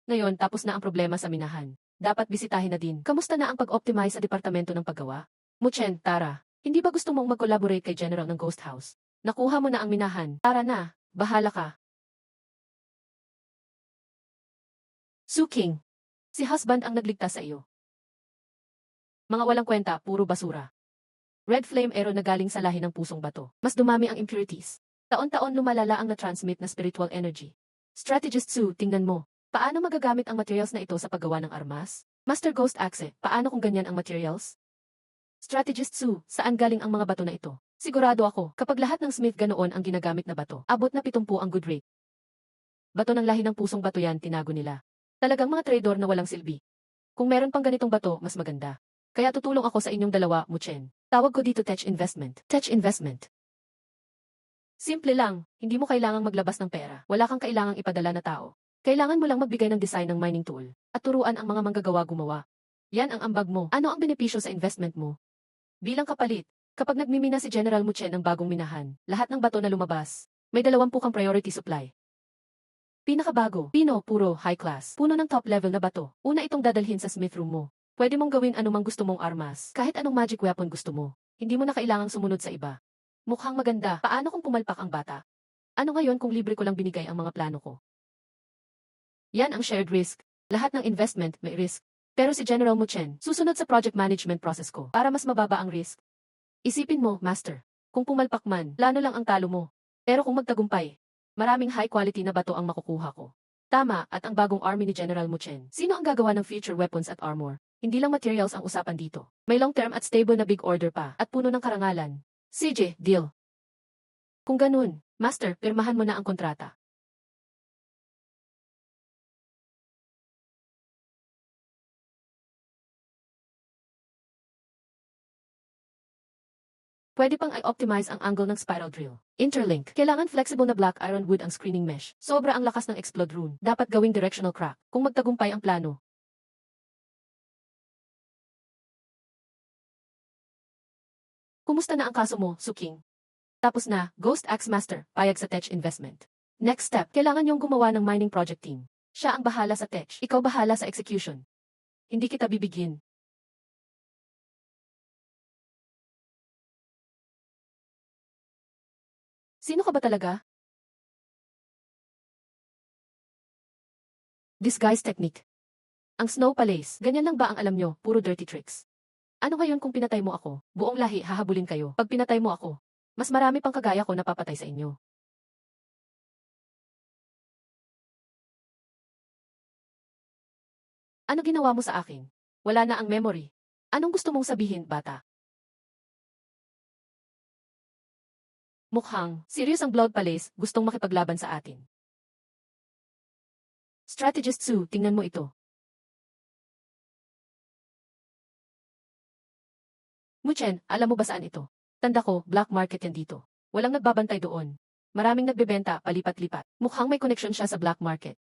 Ngayon tapos na ang problema sa minahan. Dapat bisitahin na din. Kamusta na ang pag-optimize sa departamento ng paggawa? Muchen, Tara, hindi ba gusto mong mag-collaborate kay General ng Ghost House? Nakuha mo na ang minahan. Tara na, bahala ka. Su King, si husband ang nagligtas sa iyo. Mga walang kwenta, puro basura. Red flame arrow na galing sa lahi ng pusong bato. Mas dumami ang impurities. Taon-taon lumalala ang na-transmit na spiritual energy. Strategist Su, tingnan mo. Paano magagamit ang materials na ito sa paggawa ng armas? Master Ghost Axe, paano kung ganyan ang materials? Strategist Su, saan galing ang mga bato na ito? Sigurado ako, kapag lahat ng Smith ganoon ang ginagamit na bato, abot na 70 ang good rate. Bato ng lahi ng pusong bato yan, tinago nila. Talagang mga trader na walang silbi. Kung meron pang ganitong bato, mas maganda. Kaya tutulong ako sa inyong dalawa, Muchen. Tawag ko dito Tech Investment. Tech Investment. Simple lang, hindi mo kailangang maglabas ng pera. Wala kang kailangang ipadala na tao. Kailangan mo lang magbigay ng design ng mining tool at turuan ang mga manggagawa gumawa. Yan ang ambag mo. Ano ang benepisyo sa investment mo? Bilang kapalit, kapag nagmimina si General Muchen ng bagong minahan, lahat ng bato na lumabas, may 20 kang priority supply. Pinakabago, pino, puro, high class, puno ng top level na bato. Una itong dadalhin sa smith room mo. Pwede mong gawin anumang gusto mong armas, kahit anong magic weapon gusto mo. Hindi mo na kailangang sumunod sa iba. Mukhang maganda, paano kung pumalpak ang bata? Ano ngayon kung libre ko lang binigay ang mga plano ko? Yan ang shared risk. Lahat ng investment may risk. Pero si General Muchen, susunod sa project management process ko para mas mababa ang risk. Isipin mo, Master, kung pumalpak man, plano lang ang talo mo. Pero kung magtagumpay, maraming high quality na bato ang makukuha ko. Tama, at ang bagong army ni General Muchen. Sino ang gagawa ng future weapons at armor? Hindi lang materials ang usapan dito. May long-term at stable na big order pa, at puno ng karangalan. CJ, deal. Kung ganun, Master, pirmahan mo na ang kontrata. Pwede pang i-optimize ang angle ng spiral drill. Interlink. Kailangan flexible na black iron wood ang screening mesh. Sobra ang lakas ng explode rune. Dapat gawing directional crack. Kung magtagumpay ang plano. Kumusta na ang kaso mo, Su King? Tapos na, Ghost Axe Master, payag sa Tech Investment. Next step, kailangan niyong gumawa ng mining project team. Siya ang bahala sa tech. Ikaw bahala sa execution. Hindi kita bibigyan. Sino ka ba talaga? Disguise technique. Ang Snow Palace, ganyan lang ba ang alam nyo, puro dirty tricks? Ano ngayon kung pinatay mo ako? Buong lahi hahabulin kayo. Pag pinatay mo ako, mas marami pang kagaya ko na papatay sa inyo. Ano ginawa mo sa akin? Wala na ang memory. Anong gusto mong sabihin, bata? Mukhang, serious ang Blood Palace, gustong makipaglaban sa atin. Strategist Su, tingnan mo ito. Muchen, alam mo ba saan ito? Tanda ko, black market yan dito. Walang nagbabantay doon. Maraming nagbebenta, palipat-lipat. Mukhang may connection siya sa black market.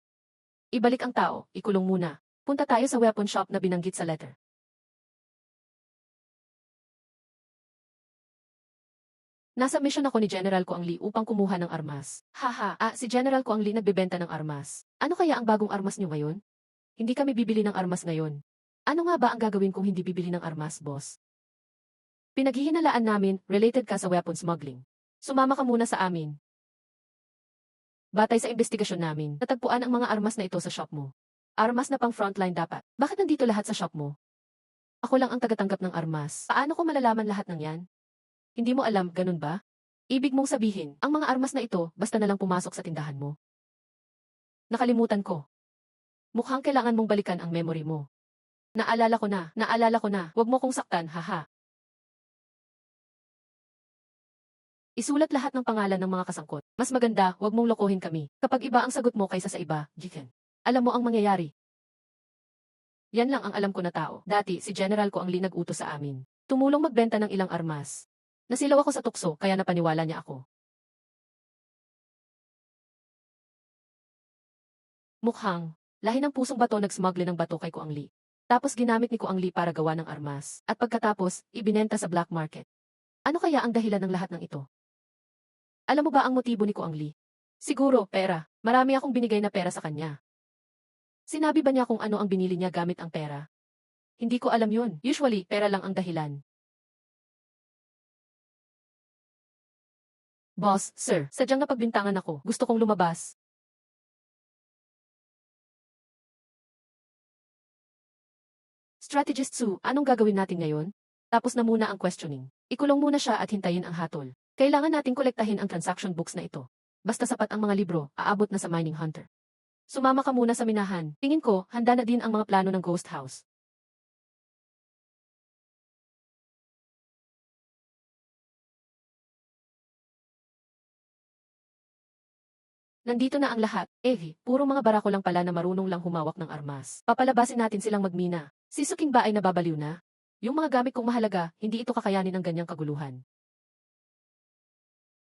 Ibalik ang tao, ikulong muna. Punta tayo sa weapon shop na binanggit sa letter. Nasa mission ako ni General Ko Ang Lee upang kumuha ng armas. Haha, si General Ko Ang Lee nagbebenta ng armas. Ano kaya ang bagong armas niyo ngayon? Hindi kami bibili ng armas ngayon. Ano nga ba ang gagawin kung hindi bibili ng armas, boss? Pinaghihinalaan namin, related ka sa weapon smuggling. Sumama ka muna sa amin. Batay sa investigasyon namin, natagpuan ang mga armas na ito sa shop mo. Armas na pang frontline dapat. Bakit nandito lahat sa shop mo? Ako lang ang tagatanggap ng armas. Paano ko malalaman lahat ng yan? Hindi mo alam, ganun ba? Ibig mong sabihin, ang mga armas na ito, basta na lang pumasok sa tindahan mo. Nakalimutan ko. Mukhang kailangan mong balikan ang memory mo. Naalala ko na, huwag mo kong saktan, haha. Isulat lahat ng pangalan ng mga kasangkot. Mas maganda, huwag mong lokohin kami. Kapag iba ang sagot mo kaysa sa iba, Jiken. Alam mo ang mangyayari. Yan lang ang alam ko na tao. Dati, si General ko ang nag-utos sa amin. Tumulong magbenta ng ilang armas. Nasilaw ako sa tukso, kaya napaniwala niya ako. Mukhang, lahi ng pusong bato nag-smuggle ng bato kay Kuang Li. Tapos ginamit ni Kuang Li para gawa ng armas. At pagkatapos, ibinenta sa black market. Ano kaya ang dahilan ng lahat ng ito? Alam mo ba ang motibo ni Kuang Li? Siguro, pera. Marami akong binigay na pera sa kanya. Sinabi ba niya kung ano ang binili niya gamit ang pera? Hindi ko alam yun. Usually, pera lang ang dahilan. Boss, sir, sadyang napagbintangan ako. Gusto kong lumabas. Strategist Sue, anong gagawin natin ngayon? Tapos na muna ang questioning. Ikulong muna siya at hintayin ang hatol. Kailangan nating kolektahin ang transaction books na ito. Basta sapat ang mga libro, aabot na sa mining hunter. Sumama ka muna sa minahan. Tingin ko, handa na din ang mga plano ng ghost house. Nandito na ang lahat. Puro mga barako lang pala na marunong lang humawak ng armas. Papalabasin natin silang magmina. Si Suking ba ay nababaliw na? Yung mga gamit kong mahalaga, hindi ito kakayanin ng ganyang kaguluhan.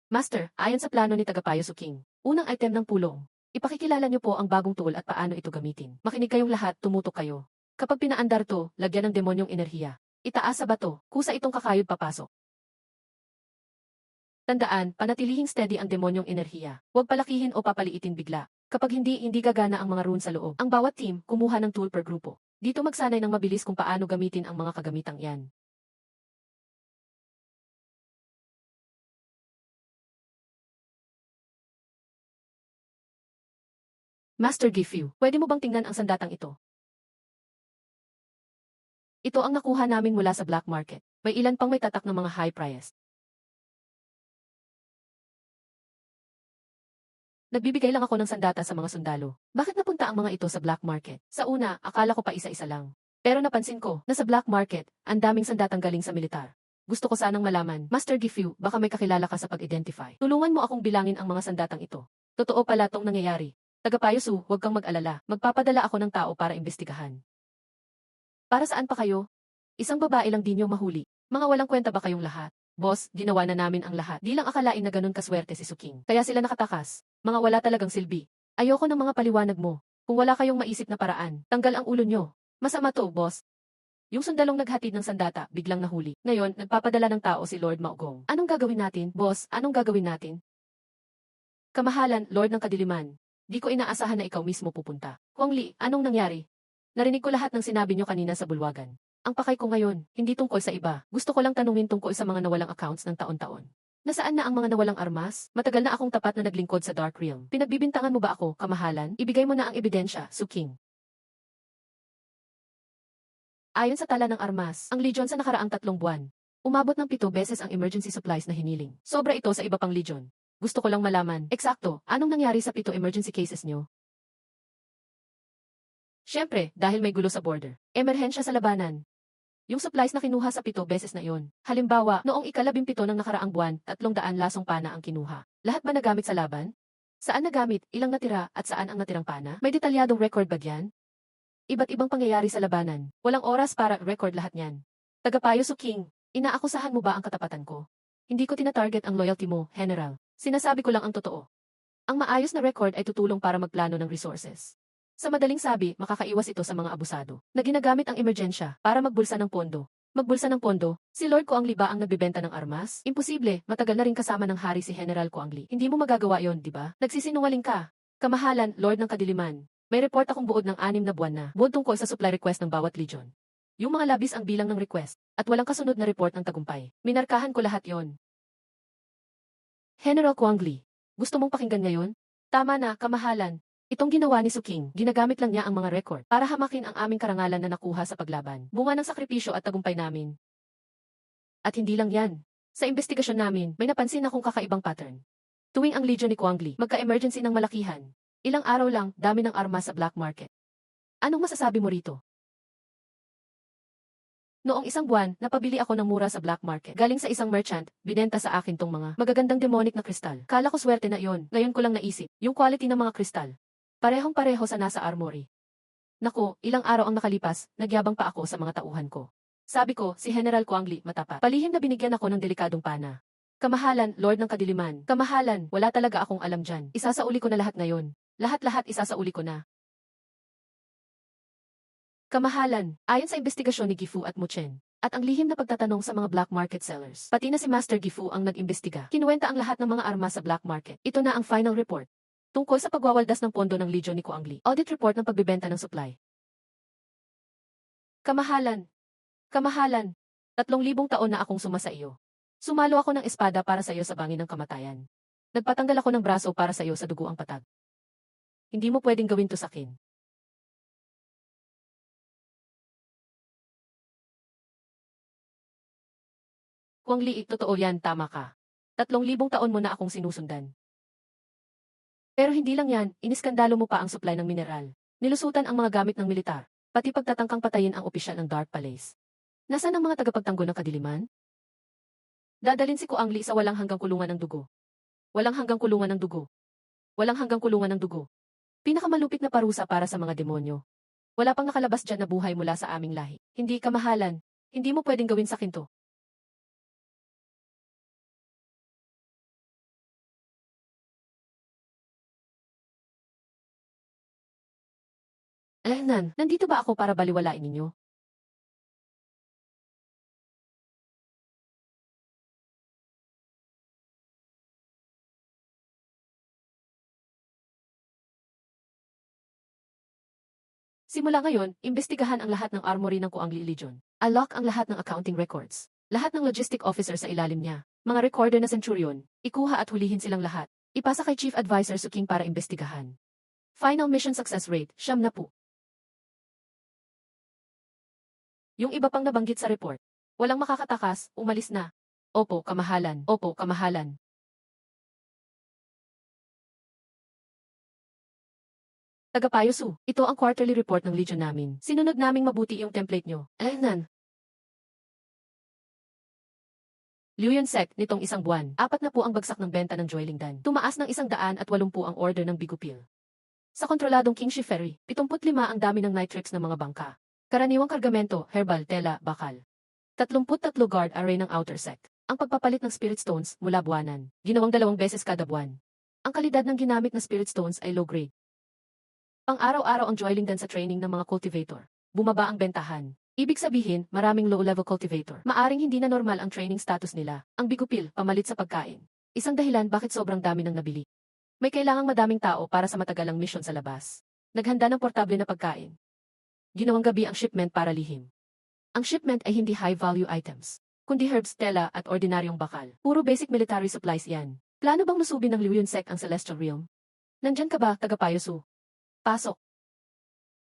Master, ayon sa plano ni Tagapayo Suking, unang item ng pulong. Ipakikilala niyo po ang bagong tool at paano ito gamitin. Makinig kayong lahat, tumutok kayo. Kapag pinaandar to, lagyan ng demonyong enerhiya. Itaas sa bato, kusa itong kakayod papasok. Tandaan, panatilihing steady ang demonyong enerhiya. Huwag palakihin o papaliitin bigla. Kapag hindi gagana ang mga rune sa loob. Ang bawat team, kumuha ng tool per grupo. Dito magsanay ng mabilis kung paano gamitin ang mga kagamitang yan. Master Gifu, pwede mo bang tingnan ang sandatang ito? Ito ang nakuha namin mula sa black market. May ilan pang may tatak ng mga high price. Nagbibigay lang ako ng sandata sa mga sundalo. Bakit napunta ang mga ito sa black market? Sa una, akala ko pa isa-isa lang. Pero napansin ko na sa black market, ang daming sandatang galing sa militar. Gusto ko sanang malaman, Master Gifu, baka may kakilala ka sa pag-identify. Tulungan mo akong bilangin ang mga sandatang ito. Totoo pala tong nangyayari. Tagapayo Su, huwag kang mag-alala. Magpapadala ako ng tao para imbestigahan. Para saan pa kayo? Isang babae lang din yung mahuli. Mga walang kwenta ba kayong lahat? Boss, ginawa na namin ang lahat. Di lang akalain na ganun kaswerte si Suking. Kaya sila nakatakas. Mga wala talagang silbi. Ayoko ng mga paliwanag mo. Kung wala kayong maisip na paraan, tanggal ang ulo nyo. Masama to, boss. Yung sundalong naghatid ng sandata, biglang nahuli. Ngayon, nagpapadala ng tao si Lord Maugong. Anong gagawin natin, boss? Anong gagawin natin? Kamahalan, Lord ng Kadiliman. Di ko inaasahan na ikaw mismo pupunta. Kuang Li, anong nangyari? Narinig ko lahat ng sinabi nyo kanina sa bulwagan. Ang pakay ko ngayon, hindi tungkol sa iba. Gusto ko lang tanungin tungkol sa mga nawalang accounts ng taon-taon. Nasaan na ang mga nawalang armas? Matagal na akong tapat na naglingkod sa Dark Realm. Pinagbibintangan mo ba ako, kamahalan? Ibigay mo na ang ebidensya, Suking. Ayon sa tala ng armas, ang Legion sa nakaraang 3 buwan, umabot ng 7 beses ang emergency supplies na hiniling. Sobra ito sa iba pang Legion. Gusto ko lang malaman, eksakto, anong nangyari sa 7 emergency cases nyo? Siyempre, dahil may gulo sa border. Emerhensya sa labanan. Yung supplies na kinuha sa 7 beses na iyon. Halimbawa, noong ika-17 ng nakaraang buwan, 300 lasong pana ang kinuha. Lahat ba nagamit sa laban? Saan nagamit, ilang natira, at saan ang natirang pana? May detalyadong record ba diyan? Iba't ibang pangyayari sa labanan. Walang oras para record lahat niyan. Tagapayo Suking, inaakusahan mo ba ang katapatan ko? Hindi ko tina-target ang loyalty mo, General. Sinasabi ko lang ang totoo. Ang maayos na record ay tutulong para magplano ng resources. Sa madaling sabi, makakaiwas ito sa mga abusado na ginagamit ang emergensya para magbulsa ng pondo. Magbulsa ng pondo, si Lord Kuang Li ba ang nagbebenta ng armas? Imposible, matagal na rin kasama ng hari si General Kuang Li. Hindi mo magagawa yon, di ba? Nagsisinungaling ka. Kamahalan, Lord ng Kadiliman. May report akong buod ng 6 na buwan na buod tungkol sa supply request ng bawat legion. Yung mga labis ang bilang ng request at walang kasunod na report ng tagumpay. Minarkahan ko lahat yon. General Kuang Li, gusto mong pakinggan ngayon? Tama na, kamahalan. Itong ginawa ni Suking, ginagamit lang niya ang mga record para hamakin ang aming karangalan na nakuha sa paglaban. Bunga ng sakripisyo at tagumpay namin. At hindi lang yan. Sa investigasyon namin, may napansin akong kakaibang pattern. Tuwing ang Legion ni Kuang Li, magka-emergency ng malakihan. Ilang araw lang, dami ng armas sa black market. Anong masasabi mo rito? Noong 1 buwan, napabili ako ng mura sa black market. Galing sa isang merchant, binenta sa akin tong mga magagandang demonic na kristal. Kala ko swerte na iyon, ngayon ko lang naisip, yung quality ng mga kristal. Parehong-pareho sa nasa armory. Naku, ilang araw ang nakalipas, nagyabang pa ako sa mga tauhan ko. Sabi ko, si General Kuangli, matapat. Palihim na binigyan ako ng delikadong pana. Kamahalan, Lord ng Kadiliman. Kamahalan, wala talaga akong alam dyan. Isasauli ko na lahat ngayon. Lahat-lahat isasauli ko na. Kamahalan, ayon sa investigasyon ni Gifu at Muchen, at ang lihim na pagtatanong sa mga black market sellers, pati na si Master Gifu ang nag-imbestiga. Kinuwenta ang lahat ng mga armas sa black market. Ito na ang final report. Tungkol sa pagwawaldas ng pondo ng Legion ni Kuangli. Audit report ng pagbebenta ng supply. Kamahalan. Kamahalan. 3,000 taon na akong suma sa iyo. Sumalo ako ng espada para sa iyo sa bangin ng kamatayan. Nagpatanggal ako ng braso para sa iyo sa dugo ang patag. Hindi mo pwedeng gawin to sa akin. Kuangli, totoo yan, tama ka. 3,000 taon mo na akong sinusundan. Pero hindi lang yan, iniskandalo mo pa ang supply ng mineral. Nilusutan ang mga gamit ng militar, pati pagtatangkang patayin ang opisyal ng Dark Palace. Nasaan ang mga tagapagtanggol ng kadiliman? Dadalin si Kuangli sa walang hanggang kulungan ng dugo. Walang hanggang kulungan ng dugo. Walang hanggang kulungan ng dugo. Pinakamalupit na parusa para sa mga demonyo. Wala pang nakalabas dyan na buhay mula sa aming lahi. Hindi kamahalan. Hindi mo pwedeng gawin sa akin to. Nandito ba ako para baliwalain ninyo? Simula ngayon, imbestigahan ang lahat ng armory ng Kuangli Legion. Unlock ang lahat ng accounting records. Lahat ng logistic officer sa ilalim niya. Mga recorder na Centurion. Ikuha at hulihin silang lahat. Ipasa kay Chief Advisor Suking para imbestigahan. Final mission success rate, 70. Yung iba pang nabanggit sa report. Walang makakatakas, umalis na. Opo, kamahalan. Opo, kamahalan. Tagapayo Su, ito ang quarterly report ng Legion namin. Sinunod naming mabuti yung template nyo. Liu Yunsek, nitong isang buwan, 4 na po ang bagsak ng benta ng Joylingdan. Tumaas ng 180 ang order ng Bigupil. Sa kontroladong Kingshi Ferry, 75 ang dami ng nitrix ng mga bangka. Karaniwang kargamento, herbal, tela, bakal. 33 guard array ng outer sec. Ang pagpapalit ng spirit stones mula buwanan, ginawang 2 beses kada buwan. Ang kalidad ng ginamit na spirit stones ay low grade. Pang-araw-araw ang Joylingdan sa training ng mga cultivator. Bumaba ang bentahan. Ibig sabihin, maraming low-level cultivator. Maaring hindi na normal ang training status nila. Ang bigupil, pamalit sa pagkain. Isang dahilan bakit sobrang dami ng nabili. May kailangang madaming tao para sa matagalang misyon sa labas. Naghanda ng portable na pagkain. Ginawang gabi ang shipment para lihim. Ang shipment ay hindi high-value items, kundi herbs, tela at ordinaryong bakal. Puro basic military supplies yan. Plano bang lusubin ng Liu Yunsek ang Celestial Realm? Nandyan ka ba, Tagapayo Su? Pasok.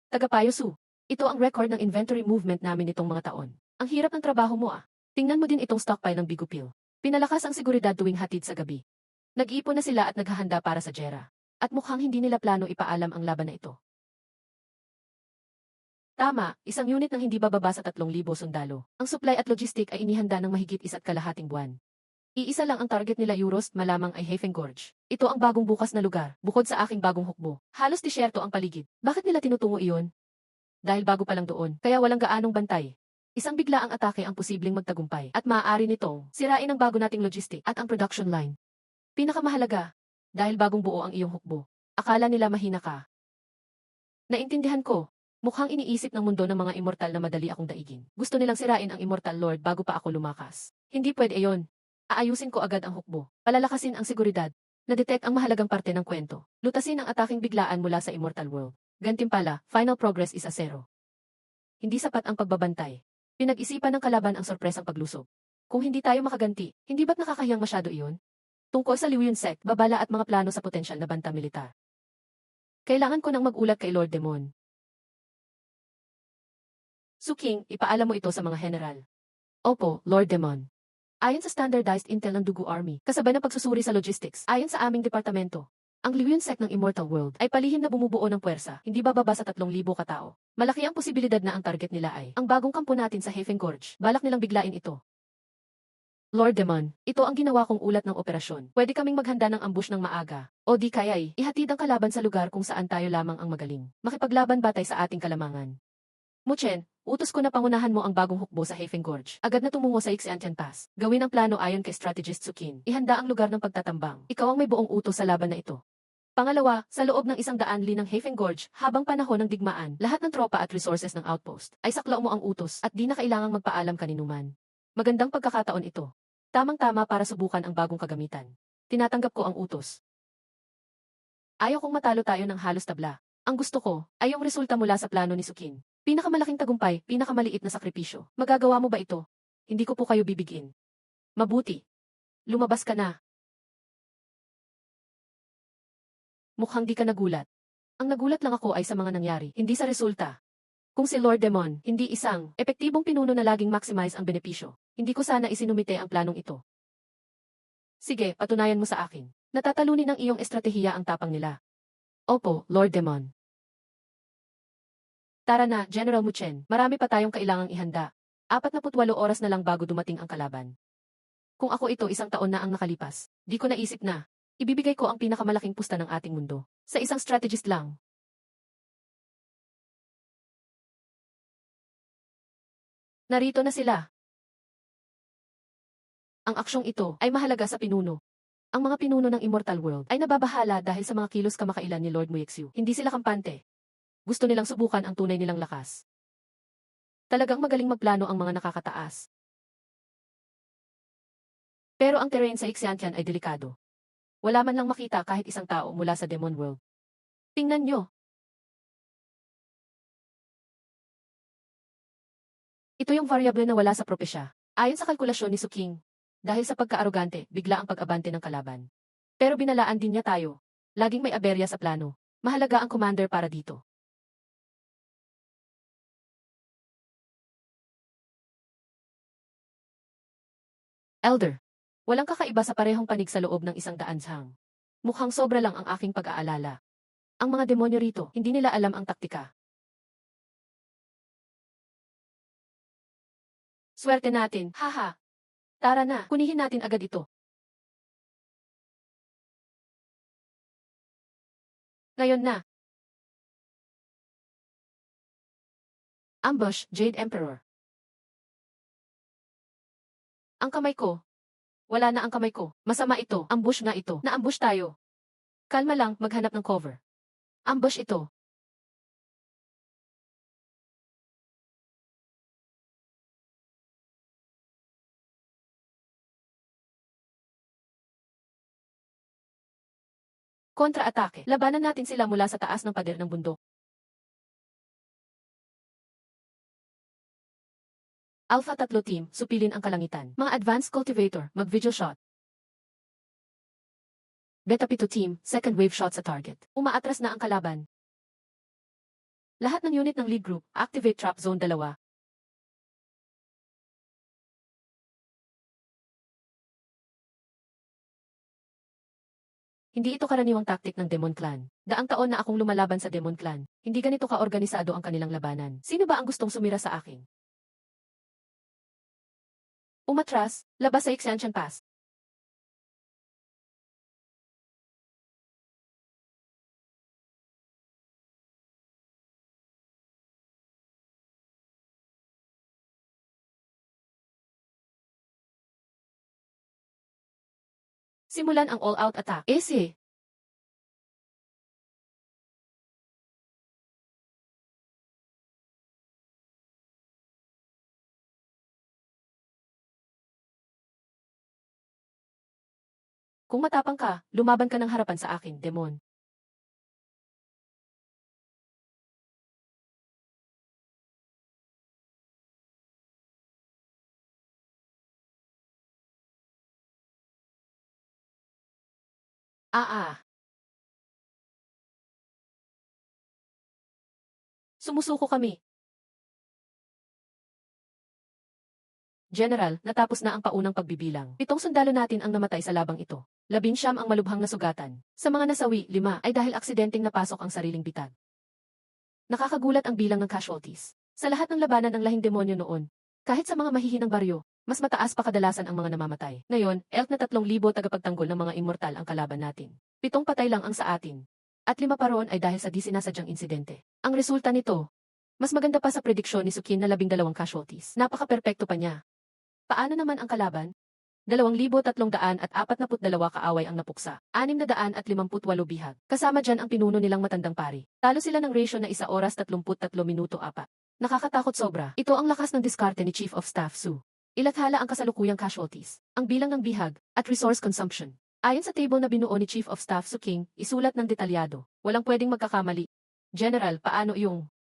Tagapayo Su, ito ang record ng inventory movement namin nitong mga taon. Ang hirap ng trabaho mo ah. Tingnan mo din itong stockpile ng Bigupil. Pinalakas ang seguridad tuwing hatid sa gabi. Nag-iipon na sila at naghahanda para sa Jera. At mukhang hindi nila plano ipaalam ang laban na ito. Tama, isang unit ng hindi bababa sa 3,000 sundalo. Ang supply at logistic ay inihanda ng mahigit 1.5 buwan. Iisa lang ang target nila Euros, malamang ay Hafen Gorge. Ito ang bagong bukas na lugar, bukod sa aking bagong hukbo. Halos disyerto ang paligid. Bakit nila tinutungo iyon? Dahil bago pa lang doon, kaya walang gaanong bantay. Isang biglaang atake ang posibleng magtagumpay at maaari nitong sirain ang bago nating logistic at ang production line. Pinakamahalaga, dahil bagong buo ang iyong hukbo. Akala nila mahina ka. Naintindihan ko. Mukhang iniisip ng mundo ng mga immortal na madali akong daigin. Gusto nilang sirain ang Immortal Lord bago pa ako lumakas. Hindi pwede iyon. Aayusin ko agad ang hukbo. Palalakasin ang seguridad. Na-detect ang mahalagang parte ng kwento. Lutasin ang ataking biglaan mula sa Immortal World. Gantimpala, final progress is a 0. Hindi sapat ang pagbabantay. Pinag-isipan ng kalaban ang sorpresang paglusob. Kung hindi tayo makaganti, hindi ba't nakakahiyang masyado iyon? Tungkol sa Liu Yunsek, babala at mga plano sa potensyal na banta militar. Kailangan ko nang mag-ulat kay Lord Demon. Suking, ipaalam mo ito sa mga general. Opo, Lord Demon. Ayon sa standardized intel ng Dugu Army, kasabay ng pagsusuri sa logistics, ayon sa aming departamento, ang Liu Yunsek ng Immortal World ay palihim na bumubuo ng puwersa, hindi bababa sa 3,000 katao. Malaki ang posibilidad na ang target nila ay ang bagong kampo natin sa Hafen Gorge. Balak nilang biglain ito. Lord Demon, ito ang ginawa kong ulat ng operasyon. Pwede kaming maghanda ng ambush ng maaga. O di kaya'y ihatid ang kalaban sa lugar kung saan tayo lamang ang magaling. Makipaglaban batay sa ating kalamangan. Muchen, utos ko na pangunahan mo ang bagong hukbo sa Hafen Gorge. Agad na tumungo sa Xiantian Pass. Gawin ang plano ayon kay strategist Sukin. Ihanda ang lugar ng pagtatambang. Ikaw ang may buong utos sa laban na ito. Pangalawa, sa loob ng 100 li ng Hafen Gorge, habang panahon ng digmaan, lahat ng tropa at resources ng outpost ay saklaw mo ang utos at di na kailangang magpaalam kaninuman. Magandang pagkakataon ito. Tamang-tama para subukan ang bagong kagamitan. Tinatanggap ko ang utos. Ayaw kong matalo tayo ng halos tabla. Ang gusto ko ay yung resulta mula sa plano ni Sukin. Pinakamalaking tagumpay, pinakamaliit na sakripisyo. Magagawa mo ba ito? Hindi ko po kayo bibigin. Mabuti. Lumabas ka na. Mukhang di ka nagulat. Ang nagulat lang ako ay sa mga nangyari, hindi sa resulta. Kung si Lord Demon, hindi isang epektibong pinuno na laging maximize ang benepisyo, hindi ko sana isinumite ang planong ito. Sige, patunayan mo sa akin. Natatalunin ng iyong estratehiya ang tapang nila. Opo, Lord Demon. Tara na, General Muchen, marami pa tayong kailangang ihanda. 48 oras na lang bago dumating ang kalaban. Kung ako ito 1 taon na ang nakalipas, di ko naisip na ibibigay ko ang pinakamalaking pusta ng ating mundo sa isang strategist lang. Narito na sila. Ang aksyong ito ay mahalaga sa pinuno. Ang mga pinuno ng Immortal World ay nababahala dahil sa mga kilos kamakailan ni Lord Muexu. Hindi sila kampante. Gusto nilang subukan ang tunay nilang lakas. Talagang magaling magplano ang mga nakakataas. Pero ang terrain sa Xiantian ay delikado. Wala man lang makita kahit isang tao mula sa Demon World. Tingnan nyo. Ito yung variable na wala sa propesya. Ayon sa kalkulasyon ni Suking, dahil sa pagka-arogante, bigla ang pag-abante ng kalaban. Pero binalaan din niya tayo. Laging may aberya sa plano. Mahalaga ang commander para dito. Elder, walang kakaiba sa parehong panig sa loob ng 100 sang. Mukhang sobra lang ang aking pag-aalala. Ang mga demonyo rito, hindi nila alam ang taktika. Swerte natin, haha. Tara na, kunihin natin agad ito. Ngayon na. Ambush, Jade Emperor. Ang kamay ko. Wala na ang kamay ko. Masama ito. Ambush nga ito. Na-ambush tayo. Kalma lang, maghanap ng cover. Ambush ito. Kontra-atake. Labanan natin sila mula sa taas ng pader ng bundok. Alpha 3 team, supilin ang kalangitan. Mga advanced cultivator, mag-vigil shot. Beta 7 team, second wave shot sa target. Umaatras na ang kalaban. Lahat ng unit ng lead group, activate trap zone 2. Hindi ito karaniwang taktik ng Demon Clan. Daang taon na akong lumalaban sa Demon Clan. Hindi ganito kaorganisado ang kanilang labanan. Sino ba ang gustong sumira sa akin? Umatras, labas sa Xiantian Pass. Simulan ang all-out attack. Ese! Kung matapang ka, lumaban ka ng harapan sa akin, Demon. Ah. Sumusuko kami. General, natapos na ang paunang pagbibilang. 7 sundalo natin ang namatay sa labang ito. 19 ang malubhang na sugatan. Sa mga nasawi, 5 ay dahil aksidenteng napasok ang sariling bitag. Nakakagulat ang bilang ng casualties. Sa lahat ng labanan ng lahing demonyo noon, Kahit sa mga mahihinang baryo, mas mataas pa kadalasan ang mga namamatay. Ngayon, elk na 3,000 tagapagtanggol ng mga immortal ang kalaban natin. 7 patay lang ang sa atin. At 5 pa roon ay dahil sa di sinasadyang insidente. Ang resulta nito, mas maganda pa sa prediksyon ni Sukin na 12 casualties. Napaka-perpekto pa niya. Paano naman ang kalaban? 2,342 kaaway ang napuksa. 658 bihag. Kasama dyan ang pinuno nilang matandang pari. Talo sila ng ratio na 1 oras 33 minuto 4. Nakakatakot sobra. Ito ang lakas ng diskarte ni Chief of Staff Su. Ilathala ang kasalukuyang casualties, ang bilang ng bihag, at resource consumption. Ayon sa table na binuo ni Chief of Staff Su King, isulat ng detalyado. Walang pwedeng magkakamali. General, paano yung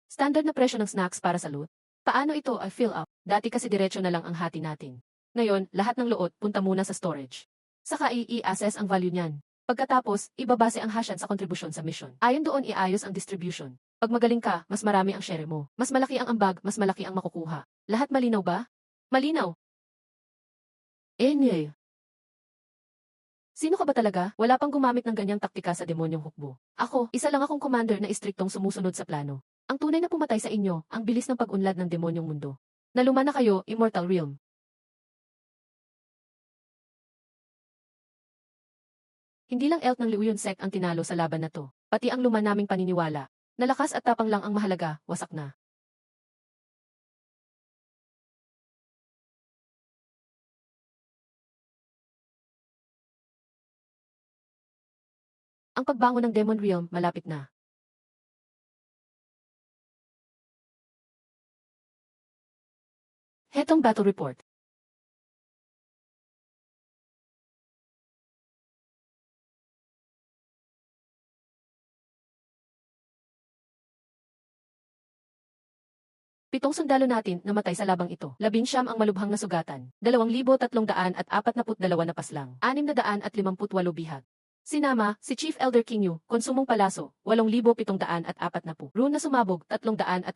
standard na presyo ng snacks para sa loot? Paano ito ay fill up? Dati kasi diretso na lang ang hati natin. Ngayon, lahat ng loot punta muna sa storage. Saka i-assess ang value niyan. Pagkatapos, ibabase ang hashyan sa kontribusyon sa mission. Ayon doon iayos ang distribution. Pag magaling ka, mas marami ang share mo. Mas malaki ang ambag, mas malaki ang makukuha. Lahat malinaw ba? Malinaw. Nye. Sino ka ba talaga? Wala pang gumamit ng ganyang taktika sa demonyong hukbo. Ako, isa lang akong commander na istriktong sumusunod sa plano. Ang tunay na pumatay sa inyo, ang bilis ng pag-unlad ng demonyong mundo. Naluma na kayo, Immortal Realm. Hindi lang elk ng Liuyon Sect ang tinalo sa laban na to, pati ang luma naming paniniwala. Nalakas at tapang lang ang mahalaga, wasak na. Ang pagbangon ng Demon Realm malapit na. Hetong battle report. Pitong sundalo natin namatay sa labang ito. 19 ang malubhang nasugatan. 2,342 na paslang. 658 bihag. Sinama, si Chief Elder King Yu, konsumong palaso, 8,740. Rune na sumabog, 312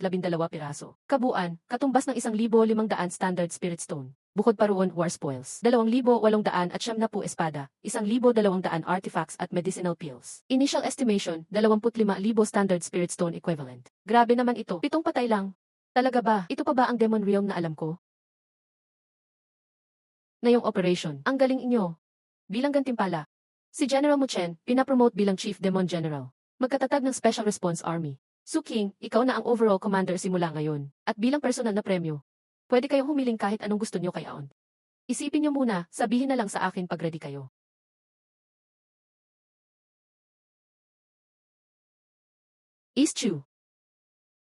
piraso. Kabuan, katumbas ng 1,500 standard spirit stone. Bukod pa roon, war spoils. 2,870 espada, 1,200 artifacts at medicinal pills. Initial estimation, 25,000 standard spirit stone equivalent. Grabe naman ito, 7 patay lang. Talaga ba? Ito pa ba ang Demon Realm na alam ko? Na yung operation, ang galing inyo. Bilang gantimpala, si General Muchen, pinapromote bilang Chief Demon General. Magkatatag ng Special Response Army. Su King, ikaw na ang overall commander simula ngayon. At bilang personal na premyo, pwede kayong humiling kahit anong gusto nyo kay Aon. Isipin nyo muna, sabihin na lang sa akin pag ready kayo. East Chu.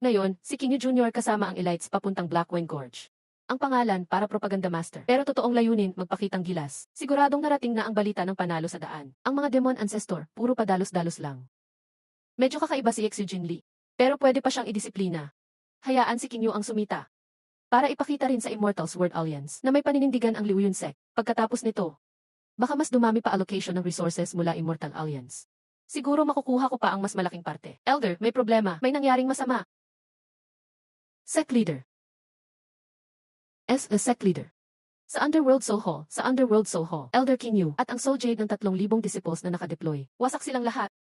Ngayon, si King Yu Jr. kasama ang elites papuntang Blackwing Gorge. Ang pangalan para propaganda master. Pero totoong layunin, magpakitang gilas. Siguradong narating na ang balita ng panalo sa daan. Ang mga demon ancestor, puro padalos-dalos lang. Medyo kakaiba si Xu Jinli. Pero pwede pa siyang idisiplina. Hayaan si King Yu ang sumita. Para ipakita rin sa Immortals World Alliance na may paninindigan ang Liuyon Sect. Pagkatapos nito, baka mas dumami pa allocation ng resources mula Immortal Alliance. Siguro makukuha ko pa ang mas malaking parte. Elder, may problema. May nangyaring masama. Sect Leader. A Sect Leader. Sa Underworld Soul Hall, Elder King Yu at ang Soul Jade ng 3,000 disciples na nakadeploy. Wasak silang lahat.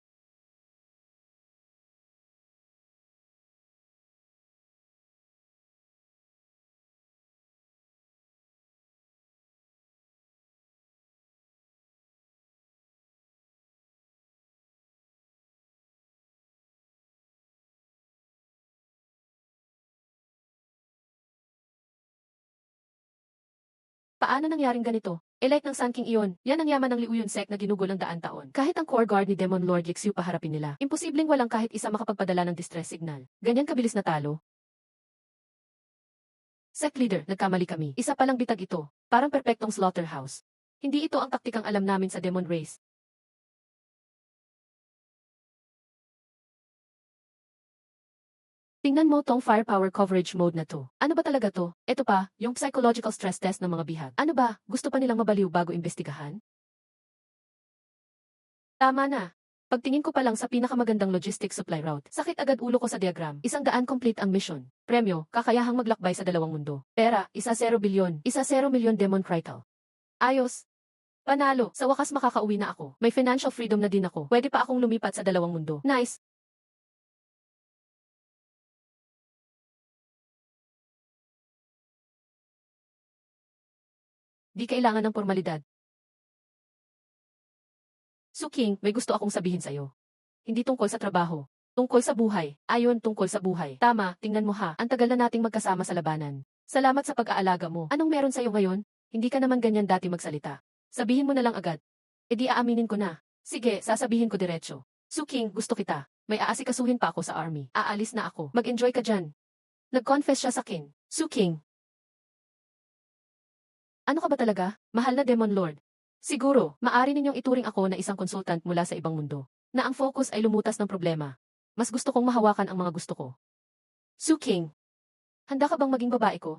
Paano nangyaring ganito? Elite ng Sun King iyon, yan ang yaman ng Liuyon Sect na ginugol ng daan taon. Kahit ang core guard ni Demon Lord Lixiu paharapin nila, imposibleng walang kahit isa makapagpadala ng distress signal. Ganyan kabilis na talo. Sect Leader, nagkamali kami. Isa palang bitag ito, parang perpektong slaughterhouse. Hindi ito ang taktikang alam namin sa Demon Race. Tingnan mo tong firepower coverage mode na to. Ano ba talaga to? Ito pa, yung psychological stress test ng mga bihag. Ano ba, gusto pa nilang mabaliw bago imbestigahan? Tama na. Pagtingin ko pa lang sa pinakamagandang logistic supply route, sakit agad ulo ko sa diagram. 100 complete ang mission. Premyo, kakayahang maglakbay sa dalawang mundo. Pera, 1,000,000,000. 1,000,000,000 Demon Crital. Ayos. Panalo, sa wakas makakauwi na ako. May financial freedom na din ako. Pwede pa akong lumipat sa dalawang mundo. Nice. Di kailangan ng formalidad. Su King, may gusto akong sabihin sa'yo. Hindi tungkol sa trabaho. Tungkol sa buhay. Ayon, tungkol sa buhay. Tama, tingnan mo ha. Ang tagal na nating magkasama sa labanan. Salamat sa pag-aalaga mo. Anong meron sa'yo ngayon? Hindi ka naman ganyan dati magsalita. Sabihin mo na lang agad. E di aaminin ko na. Sige, sasabihin ko diretso. Su King, gusto kita. May aasikasuhin pa ako sa army. Aalis na ako. Mag-enjoy ka dyan. Nag-confess siya sa King. Su King. Ano ka ba talaga? Mahal na Demon Lord. Siguro, maari ninyong ituring ako na isang consultant mula sa ibang mundo. Na ang focus ay lumutas ng problema. Mas gusto kong mahawakan ang mga gusto ko. Su King. Handa ka bang maging babae ko?